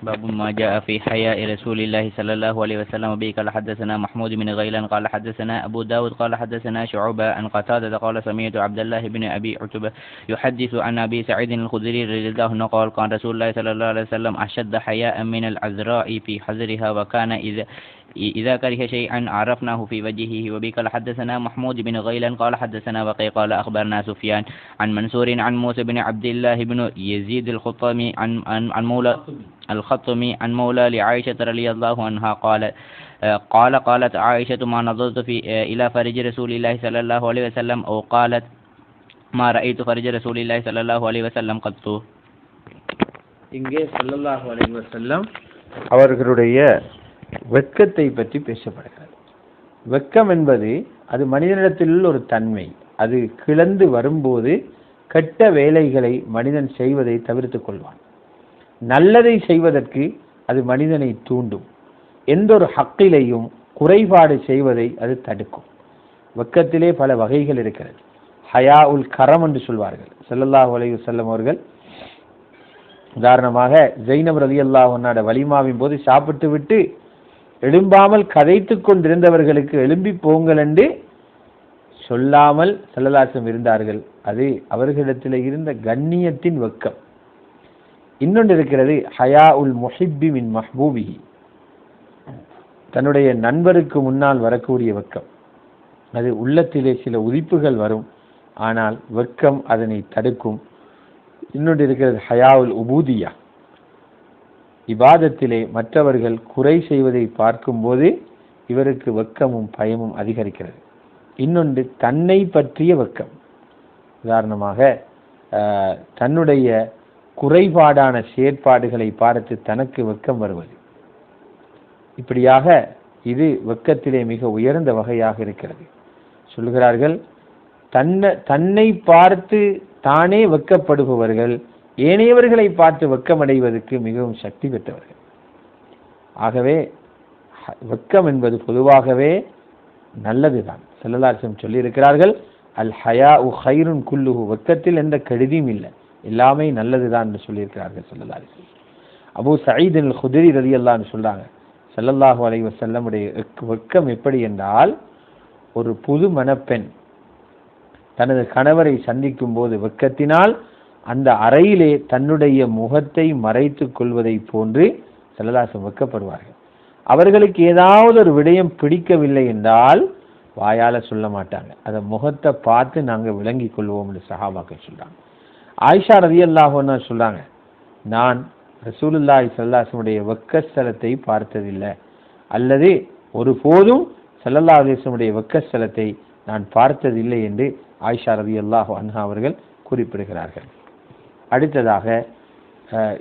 باب ما جاء في حياء رسول الله صلى الله عليه وسلم. وبه قال حدثنا محمود بن غيلان قال حدثنا أبو داود قال حدثنا شعبة عن قتادة قال سمعت عبد الله بن أبي عتبة يحدث عن أبي سعيد الخدري رضي الله عنه قال قال رسول الله صلى الله عليه وسلم أشد حياء من العذراء في حذرها وكان إذا كره شيئا عرفناه في وجهه. وبه قال حدثنا محمود بن غيلان قال حدثنا وقي قال أخبرنا سفيان عن منصور عن موسى بن عبد الله بن يزيد الخطمي عن مولى الخطمي عن مولى لعائشة رضي الله عنها قالت عائشة ما نظرت إلى فرج رسول الله صلى الله عليه وسلم أو قالت ما رأيت فرج رسول الله صلى الله عليه وسلم قط. இங்கே ஸல்லல்லாஹு அலைஹி வஸல்லம் அவர்களுடைய வெட்கத்தை பற்றி பேசப்படுகிறது. வெட்கம் என்பது அது மனிதனிடத்தில் உள்ள ஒரு தன்மை. அது கிளந்து வரும்போது கெட்ட வேலைகளை மனிதன் செய்வதை தவிர்த்துக் கொள்வான். நல்லதை செய்வதற்கு அது மனிதனை தூண்டும். எந்த ஒரு ஹக்கிலையும் குறைபாடு செய்வதை அது தடுக்கும். வெட்கத்திலே பல வகைகள் இருக்கிறது. ஹயா உல் கரம் என்று சொல்வார்கள் ஸல்லல்லாஹு அலைஹி வஸல்லம் அவர்கள். உதாரணமாக ஜைனப் ரலியல்லாஹு அன்ஹா வலிமாவின் போது சாப்பிட்டு விட்டு எழும்பாமல் கதைத்து கொண்டிருந்தவர்களுக்கு எழும்பி போங்கள் என்று சொல்லாமல் ஸல்லல்லாஹு அலைஹி வஸல்லம் இருந்தார்கள். அது அவர்களிடத்தில் இருந்த கண்ணியத்தின் வெட்கம். இன்னொன்று இருக்கிறது ஹயா உல் முஹிப்பி மின் மஹ்பூபிஹி, தன்னுடைய நண்பருக்கு முன்னால் வரக்கூடிய வெட்கம். அது உள்ளத்திலே சில உதிப்புகள் வரும், ஆனால் வெட்கம் அதனை தடுக்கும். இன்னொன்று இருக்கிறது ஹயா உல் உபூதியா, இபாதத்திலே மற்றவர்கள் குறை செய்வதை பார்க்கும்போது இவருக்கு வெட்கமும் பயமும் அதிகரிக்கிறது. இன்னொன்று தன்னை பற்றிய வெட்கம். உதாரணமாக தன்னுடைய குறைபாடான செயற்பாடுகளை பார்த்து தனக்கு வெட்கம் வருவது. இப்படியாக இது வெட்கத்திலே மிக உயர்ந்த வகையாக இருக்கிறது. சொல்கிறார்கள், தன்னை பார்த்து தானே வெட்கப்படுபவர்கள் ஏனையவர்களை பார்த்து வெட்கமடைவதற்கு மிகவும் சக்தி பெற்றவர்கள். ஆகவே வெட்கம் என்பது பொதுவாகவே நல்லதுதான். ஸல்லல்லாஹு அலைஹி வஸல்லம் சொல்லி இருக்கிறார்கள், அல் ஹயாஉ கைருன் குல்லுஹு, வெட்கத்தில் எந்த கெடுதியும் இல்லை, எல்லாமே நல்லதுதான் என்று சொல்லியிருக்கிறார்கள் ஸல்லல்லாஹு அலைஹி வஸல்லம். அபூ சயீத் அல் குத்ரி ரலியல்லாஹு அன்ஹு சொல்றாங்க, ஸல்லல்லாஹு அலைஹி வஸல்லம் உடைய வெட்கம் எப்படி என்றால், ஒரு புது மணப்பெண் தனது கணவரை சந்திக்கும் போது வெட்கத்தினால் அந்த அறையிலே தன்னுடைய முகத்தை மறைத்துக் கொள்வதை போன்று ஸல்லல்லாஹு அலைஹி வஸல்லம் வெட்கப்படுவார்கள். அவர்களுக்கு ஏதாவது ஒரு விடயம் பிடிக்கவில்லை என்றால் வாயால சொல்ல மாட்டாங்க, அதை முகத்தை பார்த்து நாங்கள் விளங்கி கொள்வோம் என்று சஹாபாக்கள் சொல்றாங்க. ஆயிஷா ரலியல்லாஹு அன்ஹா சொல்றாங்க, நான் ரசூலுல்லாஹி ஸல்லல்லாஹு அலைஹி வஸல்லம் வெட்கஸ்தலத்தை பார்த்ததில்லை, அல்லது ஒருபோதும் ஸல்லல்லாஹு அலைஹி வஸல்லம் வெட்கஸ்தலத்தை நான் பார்த்ததில்லை என்று ஆயிஷா ரலியல்லாஹு அன்ஹா அவர்கள் குறிப்பிடுகிறார்கள். அடுத்ததாக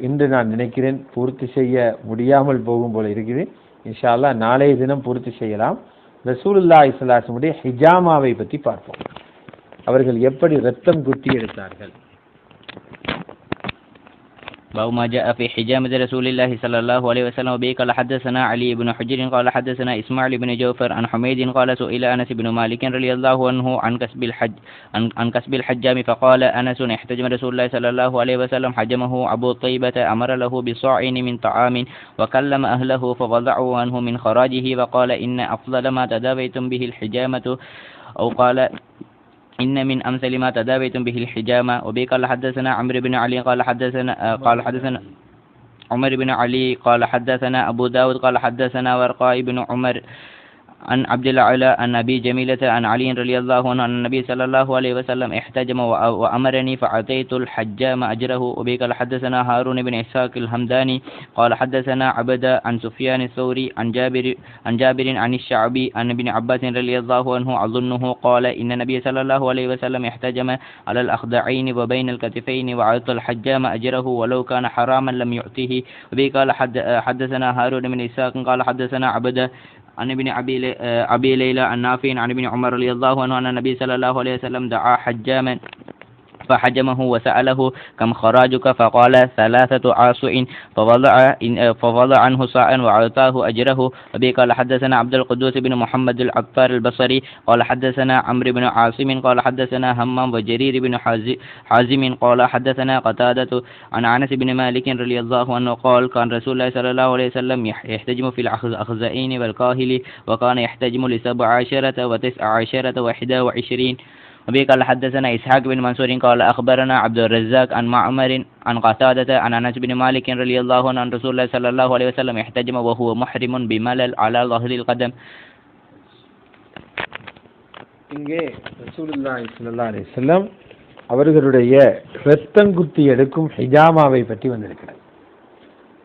இன்று நான் நினைக்கிறேன் பூர்த்தி செய்ய முடியாமல் போகும் போல இருக்குது. இன்ஷா அல்லாஹ் நாளைய தினம் பூர்த்தி செய்யலாம். ரசூலுல்லாஹி ஸல்லல்லாஹு அலைஹி வஸல்லம் ஹிஜாமாவை பற்றி பார்ப்போம். அவர்கள் எப்படி ரத்தம் குத்தி எடுத்தார்கள். باب ما جاء في حجامة رسول الله صلى الله عليه وسلم. وبه قال حدثنا علي بن حجر قال حدثنا إسماعيل بن جعفر عن حميد قال سئل أنس بن مالك رضي الله عنه عن كسب الحجام فقال أنس احتجم رسول الله صلى الله عليه وسلم حجمه أبو طيبة أمر له بصاع من طعام وكلم أهله فوضعوا عنه من خراجه وقال إن أفضل ما تداويتم به الحجامة أو قال إن من أمثل ما تداويتم به الحجامة. وبه قال حدثنا عمرو بن علي قال حدثنا عمر بن علي قال حدثنا أبو داود قال حدثنا ورقاء بن عمر عن عبد العلا عن أبي جميلة عن علي رضي الله عنه أن النبي صلى الله عليه وسلم احتجم وأمرني فأعطيت الحجام أجره. وبه قال حدثنا هارون بن إسحاق الهمداني قال حدثنا عبدة عن سفيان الثوري عن جابر عن الشعبي عن ابن عباس رضي الله عنه أظنه قال إن النبي صلى الله عليه وسلم احتجم على الأخضعين وبين الكتفين وأعطى الحجام أجره ولو كان حراما لم يعطيه. وبه قال حدثنا هارون بن إسحاق قال حدثنا عبدة عن ابن أبي ليلى عن نافع عن ابن عمر رضي الله عنه أن النبي صلى الله عليه وسلم دعا حجاما فحجمه وسأله كم خراجك فقال 3 عاصع فوضع عنه صاعا وأعطاه أجره. وبه قال حدثنا عبد القدوس بن محمد العطار البصري قال حدثنا عمرو بن عاصم قال حدثنا همام وجرير بن حازم قال حدثنا قتادة عن أنس بن مالك رضي الله عنه قال كان رسول الله صلى الله عليه وسلم يحتجم في الأخزائين والكاهل وكان يحتجم ل17 و19 و21. وبه قال حدثنا إسحاق بن منصور قال أخبرنا عبد الرزاق عن معمر عن قتادة عن أنس بن مالك رضي الله عنه أن رسول الله صلى الله عليه وسلم يحتجم وهو محرم بملل على ظهر القدم. இங்கே ரசூலுல்லாஹி ஸல்லல்லாஹு அலைஹி வஸல்லம் அவர்களுடைய இரத்தங்குத்தி எடுக்கும் ஹிஜாமாவை பற்றி வந்திருக்கிறது.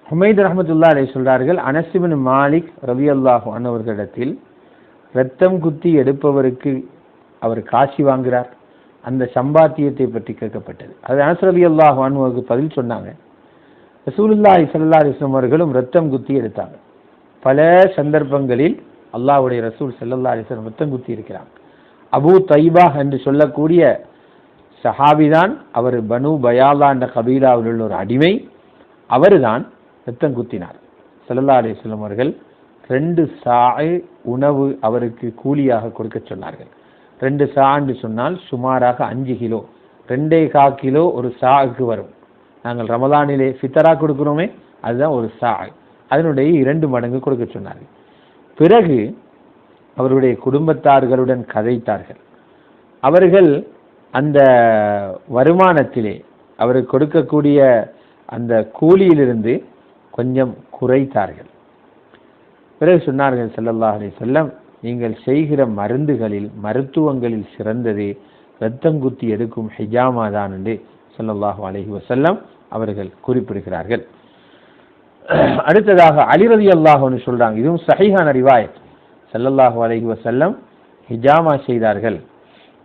ஹுமைத் ரஹ்மத்துல்லாஹி அலைஹி சொல்றார்கள், அனஸ் இப்னு மாலிக் ரலியல்லாஹு அன்ஹு அவர்களிடத்தில் இரத்தம் குத்தி எடுப்பவருக்கு அவர் காசி வாங்குகிறார், அந்த சம்பாத்தியத்தை பற்றி கேட்கப்பட்டது. அது அனஸ் ரலியல்லாஹு அன்ஹுவுக்கு பதில் சொன்னாங்க, ரசூலுல்லாஹி ஸல்லல்லாஹு அலைஹி வஸல்லம் அவர்களும் இரத்தம் குத்தி எடுத்தாங்க. பல சந்தர்ப்பங்களில் அல்லாஹ்வுடைய ரசூல் ஸல்லல்லாஹு அலைஹி வஸல்லம் இரத்தம் குத்தி இருக்கிறாங்க. அபூ தைபா என்று சொல்லக்கூடிய சஹாபிதான், அவர் பனு பயாலா என்ற கபீலாவில் உள்ள ஒரு அடிமை, அவர்தான் இரத்தம் குத்தினார். ஸல்லல்லாஹு அலைஹி வஸல்லம் அவர்கள் 2 சாய் உணவு அவருக்கு கூலியாக கொடுக்க சொன்னார்கள். 2 சா என்று சொன்னால் சுமாராக 5 கிலோ, 2.25 கிலோ ஒரு சாக்கு வரும். நாங்கள் ரமலானிலே ஃபித்ரா கொடுக்கிறோமே, அதுதான் ஒரு சாய், அதனுடைய 2 மடங்கு கொடுக்க சொன்னார்கள். பிறகு அவருடைய குடும்பத்தார்களுடன் கதைத்தார்கள். அவர்கள் அந்த வருமானத்திலே அவருக்கு கொடுக்கக்கூடிய அந்த கூலியிலிருந்து கொஞ்சம் குறைத்தார்கள். பிறகு சொன்னார்கள் ஸல்லல்லாஹு அலைஹி வஸல்லம், நீங்கள் செய்கிற மருத்துவங்களில் சிறந்தது இரத்தம் குத்தி எடுக்கும் ஹிஜாமா தான் என்று ஸல்லல்லாஹு அலைஹி வஸல்லம் அவர்கள் குறிப்பிடுகிறார்கள். அடுத்ததாக அலி ரலியல்லாஹு அன்ஹு சொல்றாங்க, இதுவும் சஹீஹான ரிவாயத், ஸல்லல்லாஹு அலைஹி வஸல்லம் ஹிஜாமா செய்தார்கள்,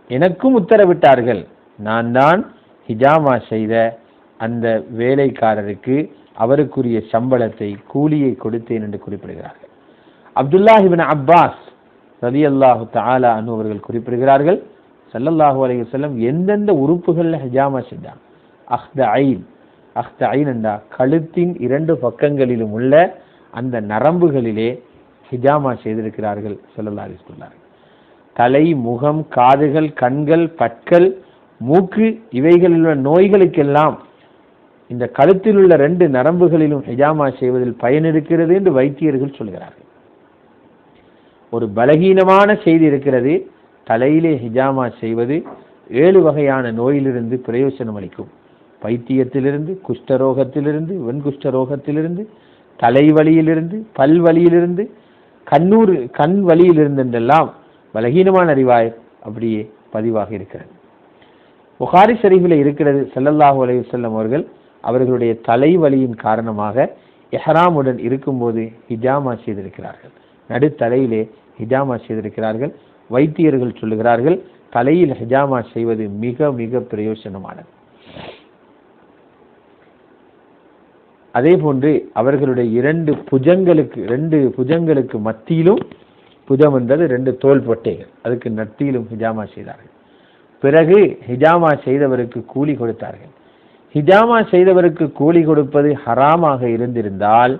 எனக்கும் உத்தரவிட்டார்கள், நான் தான் ஹிஜாமா செய்த அந்த வேலைக்காரருக்கு அவருக்குரிய சம்பளத்தை கூலியை கொடுத்தேன் என்று குறிப்பிடுகிறார்கள். அப்துல்லாஹ் இப்னு அப்பாஸ் ரலியல்லாஹு தஆலா அன்ஹு அவர்கள் குறிப்பிடுகிறார்கள், ஸல்லல்லாஹு அலைஹி வஸல்லம் எந்தெந்த உறுப்புகள்ல ஹிஜாமா செஞ்சாங்க, அஹ்தஐன் என்றா கழுத்தின் 2 பக்கங்களிலும் உள்ள அந்த நரம்புகளிலே ஹிஜாமா செய்திருக்கிறார்கள் ஸல்லல்லாஹு அலைஹி வஸல்லம். தலை, முகம், காதுகள், கண்கள், பற்கள், மூக்கு இவைகளில் உள்ள நோய்களுக்கெல்லாம் இந்த கழுத்தில் உள்ள 2 நரம்புகளிலும் ஹிஜாமா செய்வதில் பயன் இருக்கிறது என்று வைத்தியர்கள் சொல்கிறார்கள். ஒரு பலகீனமான செய்தி இருக்கிறது, தலையிலே ஹிஜாமா செய்வது 7 வகையான நோயிலிருந்து பிரயோசனம் அளிக்கும். பைத்தியத்திலிருந்து, குஷ்டரோகத்திலிருந்து, வெண்குஷ்டரோகத்திலிருந்து, தலைவலியிலிருந்து, பல்வலியிலிருந்து, கண் வலியிலிருந்து என்றெல்லாம் பலகீனமான ரிவாயத் அப்படியே பதிவாக இருக்கிறது. புகாரி ஷரீஃபில் இருக்கிறது, ஸல்லல்லாஹு அலைஹி வஸல்லம் அவர்களுடைய தலைவலியின் காரணமாக இஹ்ராமுடன் இருக்கும்போது ஹிஜாமா செய்திருக்கிறார்கள், நடுத்தலையிலே ஹிஜாமா செய்திருக்கிறார்கள். வைத்தியர்கள் சொல்லுகிறார்கள், தலையில் ஹிஜாமா செய்வது மிக மிக பிரயோசனமானது. அதே போன்று அவர்களுடைய 2 புஜங்களுக்கு மத்தியிலும், புஜம் என்றது 2 தோல் பொட்டைகள், அதுக்கு மத்தியிலும் ஹிஜாமா செய்தார்கள். பிறகு ஹிஜாமா செய்தவருக்கு கூலி கொடுத்தார்கள். ஹிஜாமா செய்தவருக்கு கூலி கொடுப்பது ஹராமாக இருந்திருந்தால்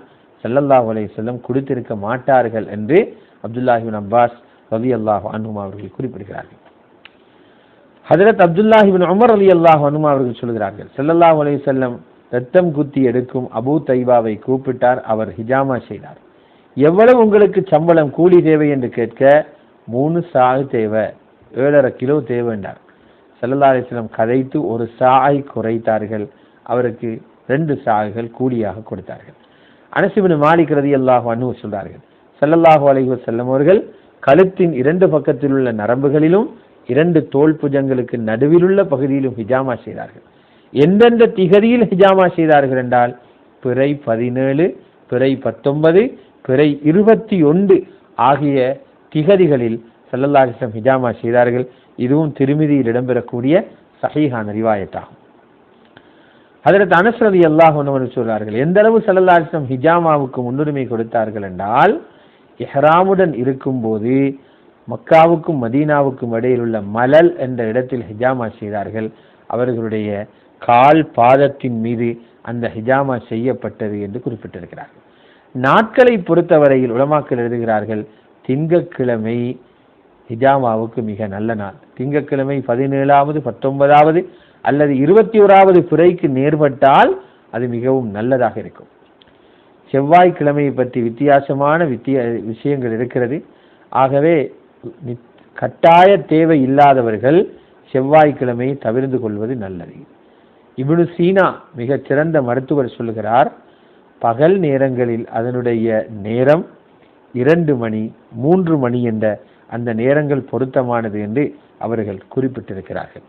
ஸல்லல்லாஹு அலைஹி வஸல்லம் கொடுத்திருக்க மாட்டார்கள் என்று அப்துல்லாஹ் இப்னு அப்பாஸ் ரலியல்லாஹு அன்ஹுமா அவர்கள் குறிப்பிடுகிறார்கள். ஹஜ்ரத் அப்துல்லாஹ் இப்னு உமர் ரலியல்லாஹு அன்ஹுமா அவர்கள் சொல்கிறார்கள், ஸல்லல்லாஹு அலைஹி வஸல்லம் இரத்தம் குத்தி எடுக்கும் அபூ தைபாவை கூப்பிட்டார், அவர் ஹிஜாமா செய்தார். எவ்வளவு உங்களுக்கு சம்பளம் கூலி தேவை என்று கேட்க, 3 சாய் தேவை, 7.5 கிலோ தேவை என்றார். ஸல்லல்லாஹு அலைஹி வஸல்லம் கதைத்து 1 சாய் குறைத்தார்கள், அவருக்கு 2 சாய்கள் கூலியாக கொடுத்தார்கள். அனஸ் இப்னு மாலிக் ரலியல்லாஹு அன்ஹு சொல்றார்கள், ஸல்லல்லாஹு அலைஹி வஸல்லம் அவர்கள் கழுத்தின் 2 பக்கத்தில் உள்ள நரம்புகளிலும் 2 தோல் புஜங்களுக்கு நடுவிலுள்ள பகுதியிலும் ஹிஜாமா செய்தார்கள். எந்தெந்த திகதியில் ஹிஜாமா செய்தார்கள் என்றால், பிறை 17, பிறை 19, பிறை 21 ஆகிய திகதிகளில் ஸல்லல்லாஹு அலைஹி வஸல்லம் ஹிஜாமா செய்தார்கள். இதுவும் திருமிதியில் இடம்பெறக்கூடிய சஹீஹான ரிவாயத்தாகும். ஹஜ்ரத் அனஸ் ரலியல்லாஹு அன்ஹு சொல்றார்கள், எந்த அளவு ஸல்லல்லாஹு அலைஹி வஸல்லம் ஹிஜாமாவுக்கு முன்னுரிமை கொடுத்தார்கள் என்றால், இஹ்ராமுடன் இருக்கும்போது மக்காவுக்கும் மதீனாவுக்கும் இடையில் உள்ள மலல் என்ற இடத்தில் ஹிஜாமா செய்தார்கள். அவர்களுடைய கால் பாதத்தின் மீது அந்த ஹிஜாமா செய்யப்பட்டது என்று குறிப்பிட்டிருக்கிறார்கள். நாட்களை பொறுத்தவரையில் உலமாக்கள் எழுதுகிறார்கள், திங்கட்கிழமை ஹிஜாமாவுக்கு மிக நல்ல நாள். திங்கட்கிழமை 17வது 19வது அல்லது 21வது பிறைக்கு நேர்பட்டால் அது மிகவும் நல்லதாக இருக்கும். செவ்வாய்க்கிழமையை பற்றி வித்தியாசமான விஷயங்கள் இருக்கிறது. ஆகவே கட்டாய தேவை இல்லாதவர்கள் செவ்வாய்க்கிழமையை தவிர்த்து கொள்வது நல்லது. இப்னு சீனா மிகச் சிறந்த மருத்துவர் சொல்லுகிறார், பகல் நேரங்களில் அதனுடைய நேரம் 2 மணி 3 மணி என்ற அந்த நேரங்கள் பொருத்தமானது என்று அவர்கள் குறிப்பிட்டிருக்கிறார்கள்.